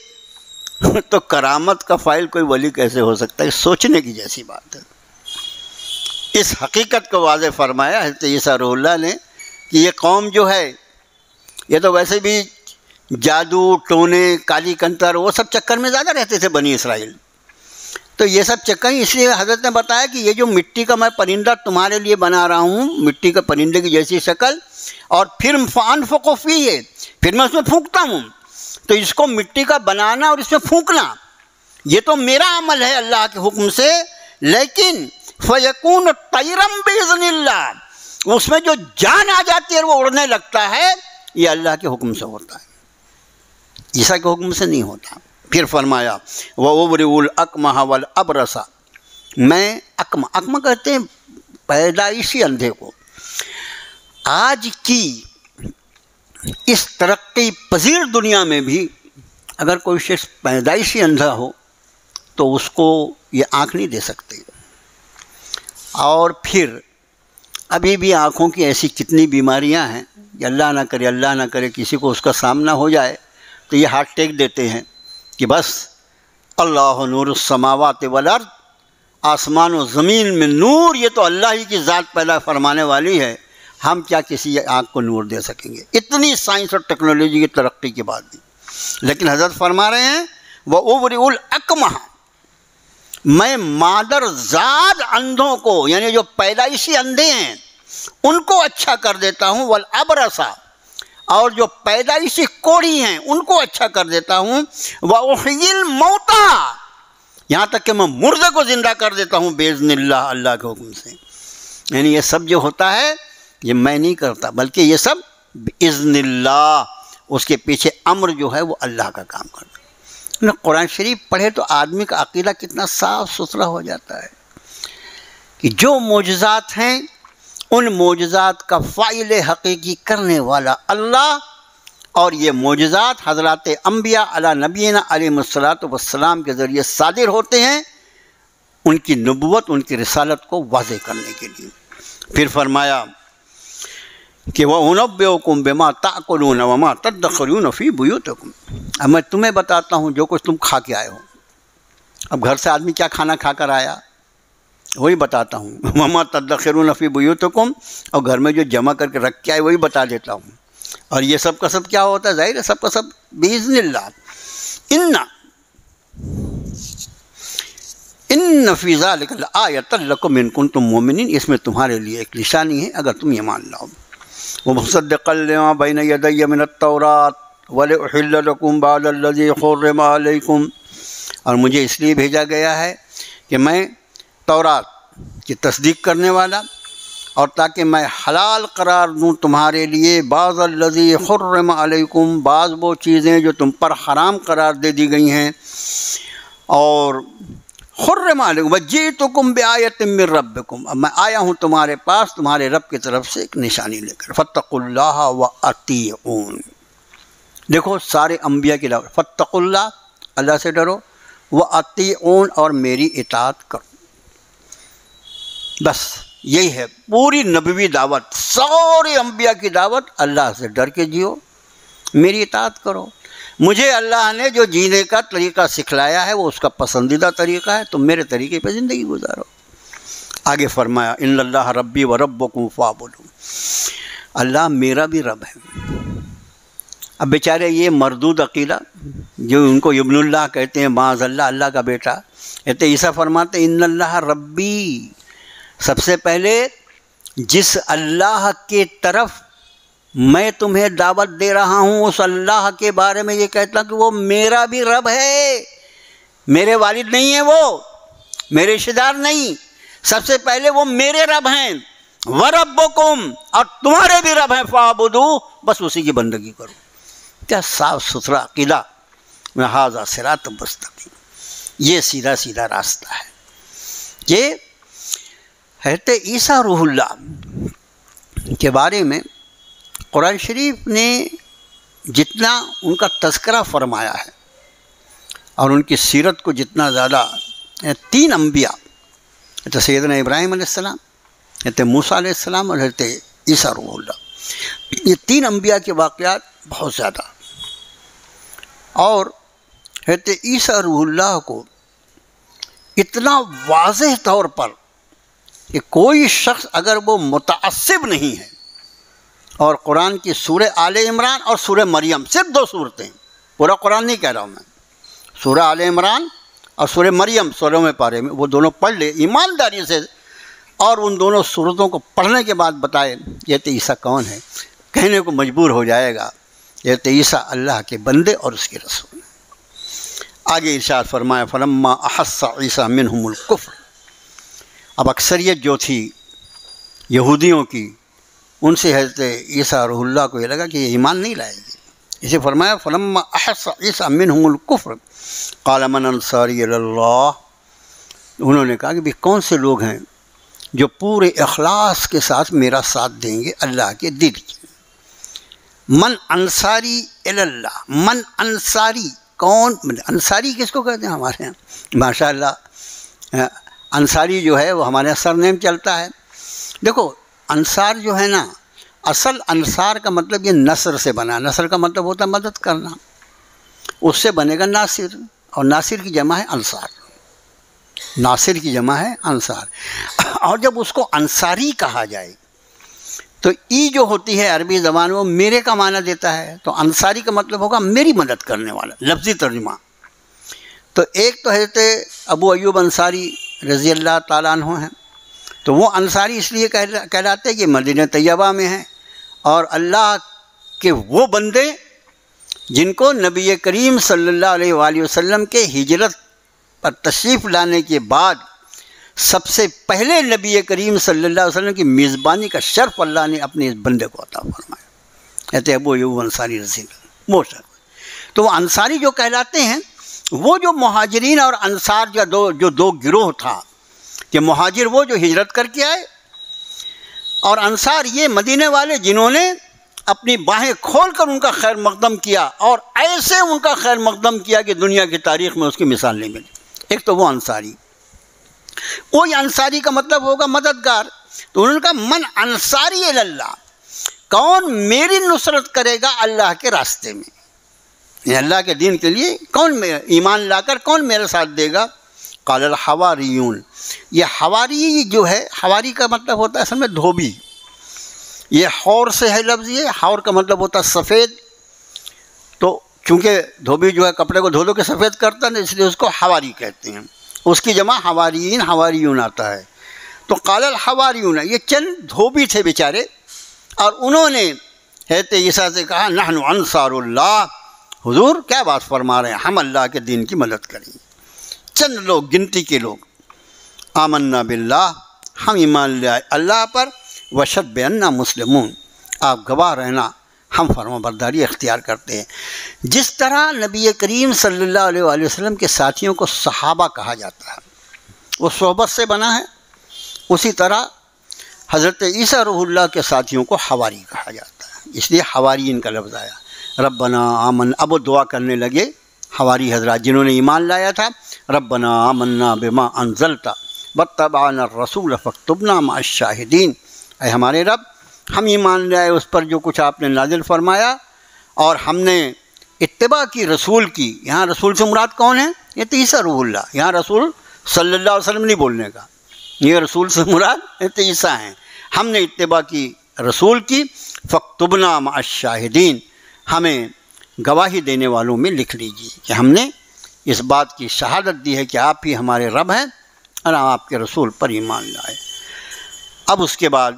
تو کرامت کا فاعل کوئی ولی کیسے ہو سکتا ہے؟ سوچنے کی جیسی بات ہے۔ اس حقیقت کو واضح فرمایا حضرت عیسیٰ روح اللہ نے کہ یہ قوم جو ہے یہ تو ویسے بھی جادو ٹونے کالی کنتر وہ سب چکر میں زیادہ رہتے تھے بنی اسرائیل، تو یہ سب چکر، اس لیے حضرت نے بتایا کہ یہ جو مٹی کا میں پرندہ تمہارے لیے بنا رہا ہوں، مٹی کا پرندے کی جیسی شکل، اور پھر فانفخ فیہ، پھر میں اس میں پھونکتا ہوں، تو اس کو مٹی کا بنانا اور اس میں پھونکنا یہ تو میرا عمل ہے اللہ کے حکم سے، لیکن فیکون طیرا باذن اللہ، اس میں جو جان آ جاتی ہے وہ اڑنے لگتا ہے، یہ اللہ کے حکم سے ہوتا ہے، عیسیٰ کے حکم سے نہیں ہوتا۔ پھر فرمایا وَأُبْرِئُ الْأَكْمَحَ وَالْأَبْرَصَ، میں اکمہ کہتے ہیں پیدائشی اندھے کو۔ آج کی اس ترقی پذیر دنیا میں بھی اگر کوئی شخص پیدائشی اندھا ہو تو اس کو یہ آنکھ نہیں دے سکتے، اور پھر ابھی بھی آنکھوں کی ایسی کتنی بیماریاں ہیں کہ اللہ نہ کرے کسی کو اس کا سامنا ہو جائے تو یہ ہاتھ ٹیک دیتے ہیں کہ بس اللہ نور السماوات والارض، آسمان و زمین میں نور یہ تو اللہ ہی کی ذات پیدا فرمانے والی ہے، ہم کیا کسی آنکھ کو نور دے سکیں گے؟ اتنی سائنس اور ٹیکنالوجی کی ترقی کے بعد بھی۔ لیکن حضرت فرما رہے ہیں وَأُبْرِئُ الْأَكْمَحَ، میں مادر زاد اندھوں کو، یعنی جو پیدائشی اندھے ہیں ان کو اچھا کر دیتا ہوں، وَالْأَبْرَصَ، اور جو پیدائشی کوڑھی ہیں ان کو اچھا کر دیتا ہوں، وَأُحْيِي الْمَوْتَى، یہاں تک کہ میں مردے کو زندہ کر دیتا ہوں بِإِذْنِ اللہ، اللہ کے حکم سے۔ یعنی یہ سب جو ہوتا ہے یہ میں نہیں کرتا، بلکہ یہ سب بِإِذْنِ اللہ، اس کے پیچھے امر جو ہے وہ اللہ کا کام کرتا ہے۔ قرآن شریف پڑھے تو آدمی کا عقیدہ کتنا صاف ستھرا ہو جاتا ہے کہ جو معجزات ہیں ان معجزات کا فاعل حقیقی کرنے والا اللہ، اور یہ معجزات حضرات انبیاء علی نبینا علیہ الصلاۃ والسلام کے ذریعے صادر ہوتے ہیں ان کی نبوت، ان کی رسالت کو واضح کرنے کے لیے۔ پھر فرمایا کہ وَأُنَبِّئُكُم بِمَا تَأْكُلُونَ وَمَا تَدَّخِرُونَ فِي بُيُوتِكُم، اب میں تمہیں بتاتا ہوں جو کچھ تم کھا کے آئے ہو۔ اب گھر سے آدمی کیا کھانا کھا کر آیا، وہی بتاتا ہوں. وما تدخرون فی بیوتکم، اور گھر میں جو جمع کر کے رکھ کے آئے وہی بتا دیتا ہوں. اور یہ سب کا سب کیا ہوتا ہے؟ ظاہر ہے سب کا سب باذن اللہ. ان فی ذلک لآیۃ لکم ان کنتم مؤمنین، اس میں تمہارے لیے ایک نشانی ہے اگر تم ایمان لاؤ. ومصدقا لما بین یدی من التوراۃ ولأحل لکم بعض الذی حرم علیکم، اور مجھے اس لیے بھیجا گیا ہے کہ میں تورات کی تصدیق کرنے والا، اور تاکہ میں حلال قرار دوں تمہارے لیے بعض الذی حرم علیکم، بعض وہ چیزیں جو تم پر حرام قرار دے دی گئی ہیں. اور حرم علیکم وجئتکم بآیۃ من ربکم، اب میں آیا ہوں تمہارے پاس تمہارے رب کی طرف سے ایک نشانی لے کر. فاتقوا اللہ واطیعون، دیکھو سارے انبیاء کی دعوت، فاتقوا اللہ، اللہ سے ڈرو، واطیعون، اور میری اطاعت کرو. بس یہی ہے پوری نبوی دعوت، سارے انبیاء کی دعوت. اللہ سے ڈر کے جیو، میری اطاعت کرو. مجھے اللہ نے جو جینے کا طریقہ سکھلایا ہے وہ اس کا پسندیدہ طریقہ ہے، تم میرے طریقے پہ زندگی گزارو. آگے فرمایا ان اللہ ربی و ربکم فاعبدون، اللہ میرا بھی رب ہے. اب بیچارے یہ مردود عقیدہ جو ان کو ابن اللہ کہتے ہیں، معاذ اللہ، اللہ کا بیٹا، کہتے عیسیٰ فرماتے ان اللہ ربی، سب سے پہلے جس اللہ کے طرف میں تمہیں دعوت دے رہا ہوں اس اللہ کے بارے میں یہ کہتا کہ وہ میرا بھی رب ہے. میرے والد نہیں ہیں، وہ میرے رشتہ دار نہیں، سب سے پہلے وہ میرے رب ہیں. وَرَبُّكُمْ، اور تمہارے بھی رب ہیں. فَاعْبُدُوهُ، بس اسی کی بندگی کرو. کیا صاف ستھرا عقیدہ. هَذَا صِرَاطٌ مُسْتَقِيمٌ، یہ سیدھا سیدھا راستہ ہے. کہ حضرت عیسیٰ روح اللہ کے بارے میں قرآن شریف نے جتنا ان کا تذکرہ فرمایا ہے اور ان کی سیرت کو جتنا زیادہ، 3 انبیاء، حضرت سیدنا ابراہیم علیہ السلام، حضرت موسیٰ علیہ السلام اور حضرت عیسیٰ روح اللہ، یہ 3 انبیاء کے واقعات بہت زیادہ. اور حضرت عیسیٰ روح اللہ کو اتنا واضح طور پر کہ کوئی شخص اگر وہ متعصب نہیں ہے، اور قرآن کی سورہ آل عمران اور سورہ مریم، صرف 2 صورتیں، پورا قرآن نہیں کہہ رہا ہوں میں، سورہ آل عمران اور سورہ مریم 16ویں پارے میں، وہ دونوں پڑھ لے ایمانداری سے، اور ان دونوں صورتوں کو پڑھنے کے بعد بتائے یہ تو عیسیٰ کون ہے، کہنے کو مجبور ہو جائے گا یہ تو عیسیٰ اللہ کے بندے اور اس کے رسول. آگے ارشاد فرمایا فلما احس عیسیٰ منہم الکفر، اب اکثریت جو تھی یہودیوں کی، ان سے حضرت عیسیٰ روح اللہ کو یہ لگا کہ یہ ایمان نہیں لائے گی. اسے فرمایا فلما احس عیسیٰ منہم الکفر قال من انصاری الی اللہ، انہوں نے کہا کہ بھی کون سے لوگ ہیں جو پورے اخلاص کے ساتھ میرا ساتھ دیں گے اللہ کے دین کے. من انصاری الی اللہ، من انصاری کون؟ انصاری کس کو کہتے ہیں ہمارے یہاں ماشاء اللہ، انصاری جو ہے وہ ہمارے یہاں سر نیم چلتا ہے. دیکھو انصار جو ہے نا، اصل انصار کا مطلب یہ نصر سے بنا، نصر کا مطلب ہوتا ہے مدد کرنا، اس سے بنے گا ناصر، اور ناصر کی جمع ہے انصار، ناصر کی جمع ہے انصار. اور جب اس کو انصاری کہا جائے تو ای جو ہوتی ہے عربی زبان میں وہ میرے کا معنی دیتا ہے، تو انصاری کا مطلب ہوگا میری مدد کرنے والا، لفظی ترجمہ. تو ایک تو حضرت ابو ایوب انصاری رضی اللہ تعالیٰ عنہ ہیں، تو وہ انصاری اس لیے کہلاتے ہیں کہ مدینہ طیبہ میں ہیں، اور اللہ کے وہ بندے جن کو نبی کریم صلی اللہ علیہ وآلہ وسلم کے ہجرت پر تشریف لانے کے بعد سب سے پہلے نبی کریم صلی اللہ علیہ وسلم کی میزبانی کا شرف اللہ نے اپنے اس بندے کو عطا فرمایا، کہتے ابو ایوب انصاری رضی اللہ وہ شرف. تو وہ انصاری جو کہلاتے ہیں، وہ جو مہاجرین اور انصار جو دو گروہ تھا، کہ مہاجر وہ جو ہجرت کر کے آئے، اور انصار یہ مدینے والے جنہوں نے اپنی باہیں کھول کر ان کا خیر مقدم کیا، اور ایسے ان کا خیر مقدم کیا کہ دنیا کی تاریخ میں اس کی مثال نہیں ملی. ایک تو وہ انصاری، وہی انصاری کا مطلب ہوگا مددگار. تو انہوں نے کہا من انصاری الی اللہ، کون میری نصرت کرے گا اللہ کے راستے میں، اللہ کے دین کے لیے کون ایمان لا کر کون میرے ساتھ دے گا. قال الحواریون، یہ حواری جو ہے، حواری کا مطلب ہوتا ہے اصل میں دھوبی، یہ حور سے ہے لفظ، یہ حور کا مطلب ہوتا ہے سفید، تو چونکہ دھوبی جو ہے کپڑے کو دھو دھو کے سفید کرتا ہے اس لیے اس کو حواری کہتے ہیں، اس کی جمع حواریین، حواریون آتا ہے۔ تو قال الحواریون، یہ چند دھوبی تھے بیچارے، اور انہوں نے حضرت عیسیٰ سے کہا نحن انصار اللہ، حضور کیا بات فرما رہے ہیں، ہم اللہ کے دین کی مدد کریں گے۔ چند لوگ، گنتی کے لوگ، آمنا باللہ، ہم ایمان لے آئے اللہ پر، وشہد بأننا مسلمون، آپ گواہ رہنا ہم فرما برداری اختیار کرتے ہیں۔ جس طرح نبی کریم صلی اللہ علیہ وآلہ وسلم کے ساتھیوں کو صحابہ کہا جاتا ہے، وہ صحبت سے بنا ہے، اسی طرح حضرت عیسیٰ روح اللہ کے ساتھیوں کو حواری کہا جاتا ہے، اس لیے حواریین کا لفظ آیا۔ ربنا آمن، اب وہ دعا کرنے لگے حواری حضرات جنہوں نے ایمان لایا تھا، ربنا آمنا بما انزلت واتبعنا الرسول فاکتبنا مع الشاہدین، اے ہمارے رب ہم ایمان لائے اس پر جو کچھ آپ نے نازل فرمایا، اور ہم نے اتباع کی رسول کی۔ یہاں رسول سے مراد کون ہے؟ یہ تو عیسیٰ روح اللہ، یہاں رسول صلی اللہ علیہ وسلم نہیں بولنے کا، یہ رسول سے مراد تو عیسیٰ ہیں۔ ہم نے اتباع کی رسول کی، فاکتبنا مع الشاہدین، ہمیں گواہی دینے والوں میں لکھ لیجیے کہ ہم نے اس بات کی شہادت دی ہے کہ آپ ہی ہمارے رب ہیں اور ہم آپ کے رسول پر ایمان لائے۔ اب اس کے بعد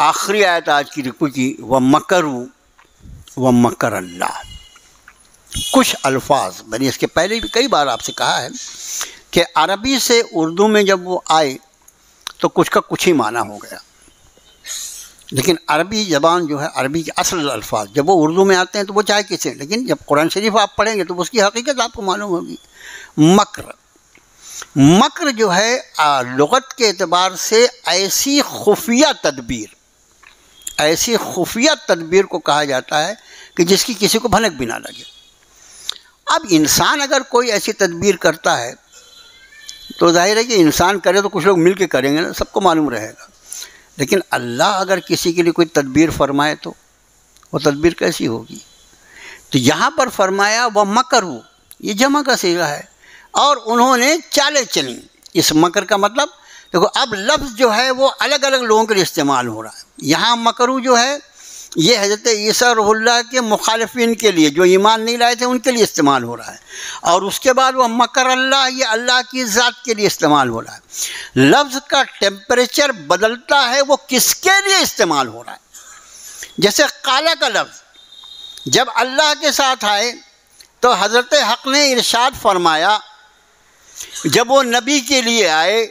آخری آیت آج کی رکوع کی، وَمَكَرُوا وَمَكَرَ اللَّهُ۔ کچھ الفاظ میں نے اس کے پہلے بھی کئی بار آپ سے کہا ہے کہ عربی سے اردو میں جب وہ آئے تو کچھ کا کچھ ہی معنی ہو گیا، لیکن عربی زبان جو ہے، عربی کے اصل الفاظ جب وہ اردو میں آتے ہیں تو وہ چاہے کسی، لیکن جب قرآن شریف آپ پڑھیں گے تو اس کی حقیقت آپ کو معلوم ہوگی۔ مکر، مکر جو ہے لغت کے اعتبار سے ایسی خفیہ تدبیر، ایسی خفیہ تدبیر کو کہا جاتا ہے کہ جس کی کسی کو بھنک بھی نہ لگے۔ اب انسان اگر کوئی ایسی تدبیر کرتا ہے تو ظاہر ہے کہ انسان کرے تو کچھ لوگ مل کے کریں گے نا، سب کو معلوم رہے گا، لیکن اللہ اگر کسی کے لیے کوئی تدبیر فرمائے تو وہ تدبیر کیسی ہوگی؟ تو یہاں پر فرمایا وہ مکرو، یہ جمع کا صیغہ ہے، اور انہوں نے چالیں چلیں۔ اس مکر کا مطلب دیکھو، اب لفظ جو ہے وہ الگ الگ لوگوں کے لیے استعمال ہو رہا ہے۔ یہاں مکرو جو ہے یہ حضرت عیسیٰ روح اللہ کے مخالفین کے لیے، جو ایمان نہیں لائے تھے ان کے لیے استعمال ہو رہا ہے، اور اس کے بعد وہ مکر اللہ، یہ اللہ کی ذات کے لیے استعمال ہو رہا ہے۔ لفظ کا ٹیمپریچر بدلتا ہے، وہ کس کے لیے استعمال ہو رہا ہے۔ جیسے قالا کا لفظ جب اللہ کے ساتھ آئے تو حضرت حق نے ارشاد فرمایا، جب وہ نبی کے لیے آئے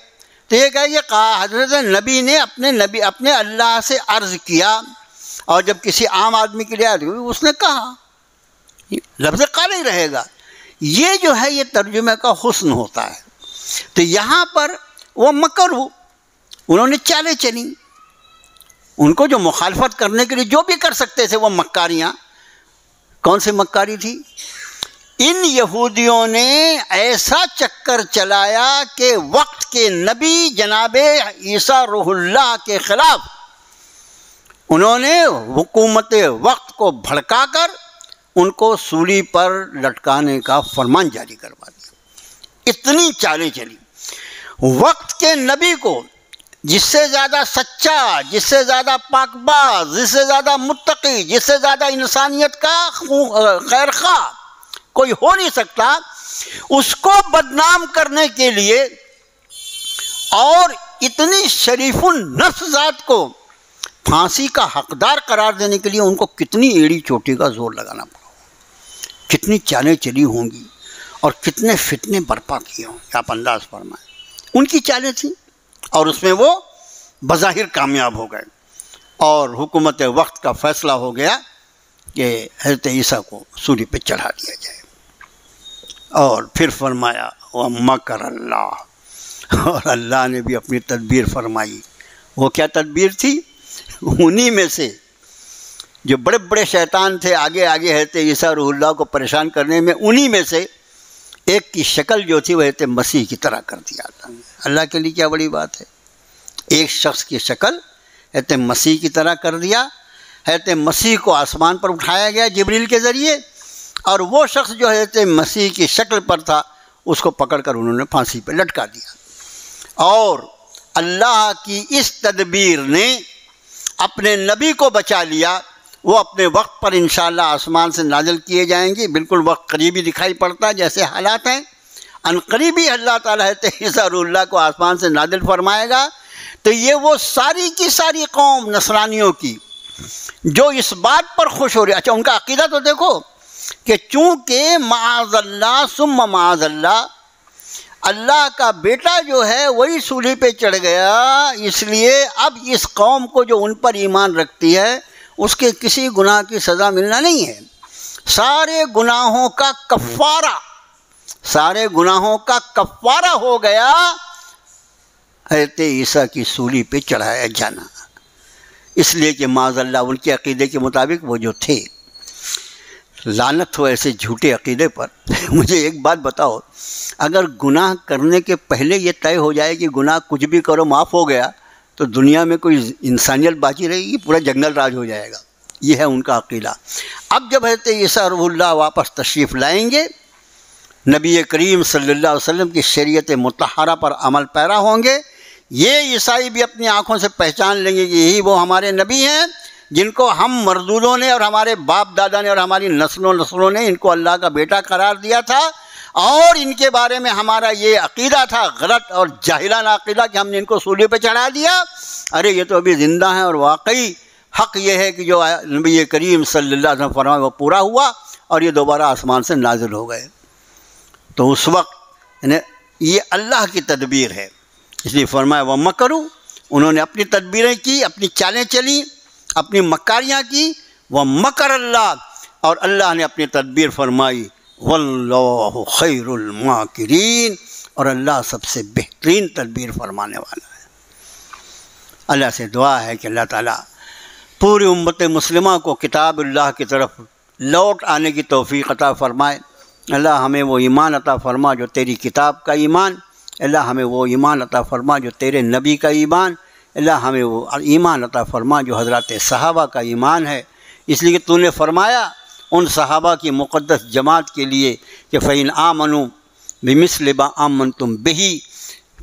تو یہ کہا کہ حضرت نبی نے اپنے اللہ سے عرض کیا، اور جب کسی عام آدمی کے لیے آئے تو اس نے کہا، لفظ قالا ہی رہے گا۔ یہ جو ہے یہ ترجمہ کا حسن ہوتا ہے۔ تو یہاں پر وہ مکرو، انہوں نے چالیں چلیں، ان کو جو مخالفت کرنے کے لیے جو بھی کر سکتے تھے وہ مکاریاں۔ کون سی مکاری تھی؟ ان یہودیوں نے ایسا چکر چلایا کہ وقت کے نبی جناب عیسیٰ روح اللہ کے خلاف انہوں نے حکومت وقت کو بھڑکا کر ان کو سولی پر لٹکانے کا فرمان جاری کروا دیا۔ اتنی چالیں چلی۔ وقت کے نبی کو جس سے زیادہ سچا، جس سے زیادہ پاک باز، جس سے زیادہ متقی، جس سے زیادہ انسانیت کا خیر خواہ کوئی ہو نہیں سکتا، اس کو بدنام کرنے کے لیے اور اتنی شریف النفس ذات کو پھانسی کا حقدار قرار دینے کے لیے ان کو کتنی ایڑی چوٹی کا زور لگانا پڑا، کتنی چالیں چلی ہوں گی اور کتنے فتنے برپا کیے ہوں گے، آپ انداز فرمائیں۔ ان کی چالیں تھیں اور اس میں وہ بظاہر کامیاب ہو گئے، اور حکومت وقت کا فیصلہ ہو گیا کہ حضرت عیسیٰ کو سولی پہ چڑھا دیا جائے۔ اور پھر فرمایا وَمَكَرَ اللَّهُ، اور اللہ نے بھی اپنی تدبیر فرمائی۔ وہ کیا تدبیر تھی؟ انہی میں سے جو بڑے بڑے شیطان تھے آگے آگے حضرت عیسیٰ روح اللہ کو پریشان کرنے میں، انہی میں سے ایک کی شکل جو تھی وہ حضرت مسیح کی طرح کر دیا۔ اللہ کے لیے کیا بڑی بات ہے، ایک شخص کی شکل حضرت مسیح کی طرح کر دیا۔ حضرت مسیح کو آسمان پر اٹھایا گیا جبریل کے ذریعے، اور وہ شخص جو حضرت مسیح کی شکل پر تھا اس کو پکڑ کر انہوں نے پھانسی پہ لٹکا دیا۔ اور اللہ کی اس تدبیر نے اپنے نبی کو بچا لیا۔ وہ اپنے وقت پر انشاءاللہ آسمان سے نازل کیے جائیں گے، بالکل وقت قریبی دکھائی پڑتا ہے جیسے حالات ہیں، ان قریبی اللہ تعالیٰ عیسیٰ روح اللہ کو آسمان سے نازل فرمائے گا۔ تو یہ وہ ساری کی ساری قوم نصرانیوں کی جو اس بات پر خوش ہو رہی ہے، اچھا ان کا عقیدہ تو دیکھو کہ چونکہ معاذ اللہ ثم معاذ اللہ، اللہ کا بیٹا جو ہے وہی سولی پہ چڑھ گیا، اس لیے اب اس قوم کو جو ان پر ایمان رکھتی ہے اس کے کسی گناہ کی سزا ملنا نہیں ہے، سارے گناہوں کا کفارہ، سارے گناہوں کا کفارہ ہو گیا حضرت عیسیٰ کی سولی پہ چڑھایا جانا۔ اس لیے کہ معاذ اللہ ان کے عقیدے کے مطابق وہ جو تھے، لعنت ہو ایسے جھوٹے عقیدے پر۔ مجھے ایک بات بتاؤ، اگر گناہ کرنے کے پہلے یہ طے ہو جائے کہ گناہ کچھ بھی کرو معاف ہو گیا تو دنیا میں کوئی انسانیت باقی رہے گی، پورا جنگل راج ہو جائے گا۔ یہ ہے ان کا عقیدہ۔ اب جب حضرت عیسیٰ روح اللہ واپس تشریف لائیں گے، نبی کریم صلی اللہ علیہ وسلم کی شریعت مطہرہ پر عمل پیرا ہوں گے، یہ عیسائی بھی اپنی آنکھوں سے پہچان لیں گے کہ یہی وہ ہمارے نبی ہیں جن کو ہم مردودوں نے اور ہمارے باپ دادا نے اور ہماری نسلوں نے ان کو اللہ کا بیٹا قرار دیا تھا، اور ان کے بارے میں ہمارا یہ عقیدہ تھا غلط اور جاہلانہ عقیدہ کہ ہم نے ان کو سولی پہ چڑھا دیا۔ ارے یہ تو ابھی زندہ ہیں، اور واقعی حق یہ ہے کہ جو نبی کریم صلی اللہ علیہ وسلم فرمایا وہ پورا ہوا اور یہ دوبارہ آسمان سے نازل ہو گئے۔ تو اس وقت یہ اللہ کی تدبیر ہے، اس لیے فرمایا وہ مکرو، انہوں نے اپنی تدبیریں کی، اپنی چالیں چلیں، اپنی مکاریاں کی، وہ مکر اللہ، اور اللہ نے اپنی تدبیر فرمائی، واللہ خیر الماکرین، اور اللہ سب سے بہترین تدبیر فرمانے والا ہے۔ اللہ سے دعا ہے کہ اللہ تعالیٰ پوری امت مسلمہ کو کتاب اللہ کی طرف لوٹ آنے کی توفیق عطا فرمائے۔ اللہ ہمیں وہ ایمان عطا فرما جو تیری کتاب کا ایمان، اللہ ہمیں وہ ایمان عطا فرما جو تیرے نبی کا ایمان، اللہ ہمیں وہ ایمان عطا فرما جو حضرات صحابہ کا ایمان ہے۔ اس لیے کہ تو نے فرمایا ان صحابہ کی مقدس جماعت کے لیے کہ فَإِنْ آمَنُوا بِمِثْلِ مَا آمَنْتُمْ بِهِ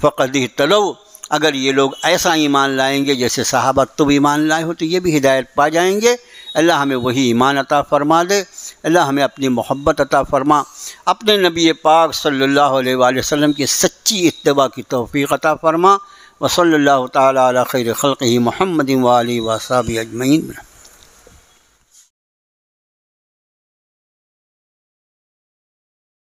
فَقَدِ اهْتَدَوْا، اگر یہ لوگ ایسا ایمان لائیں گے جیسے صحابہ تم ایمان لائے ہو تو یہ بھی ہدایت پا جائیں گے۔ اللہ ہمیں وہی ایمان عطا فرما دے، اللہ ہمیں اپنی محبت عطا فرما، اپنے نبی پاک صلی اللہ علیہ وآلہ وسلم کی سچی اتباع کی توفیق عطا فرما۔ وصلی اللہ تعالی علی خیر خلقہ محمد وآلہ وصحبہ اجمعین۔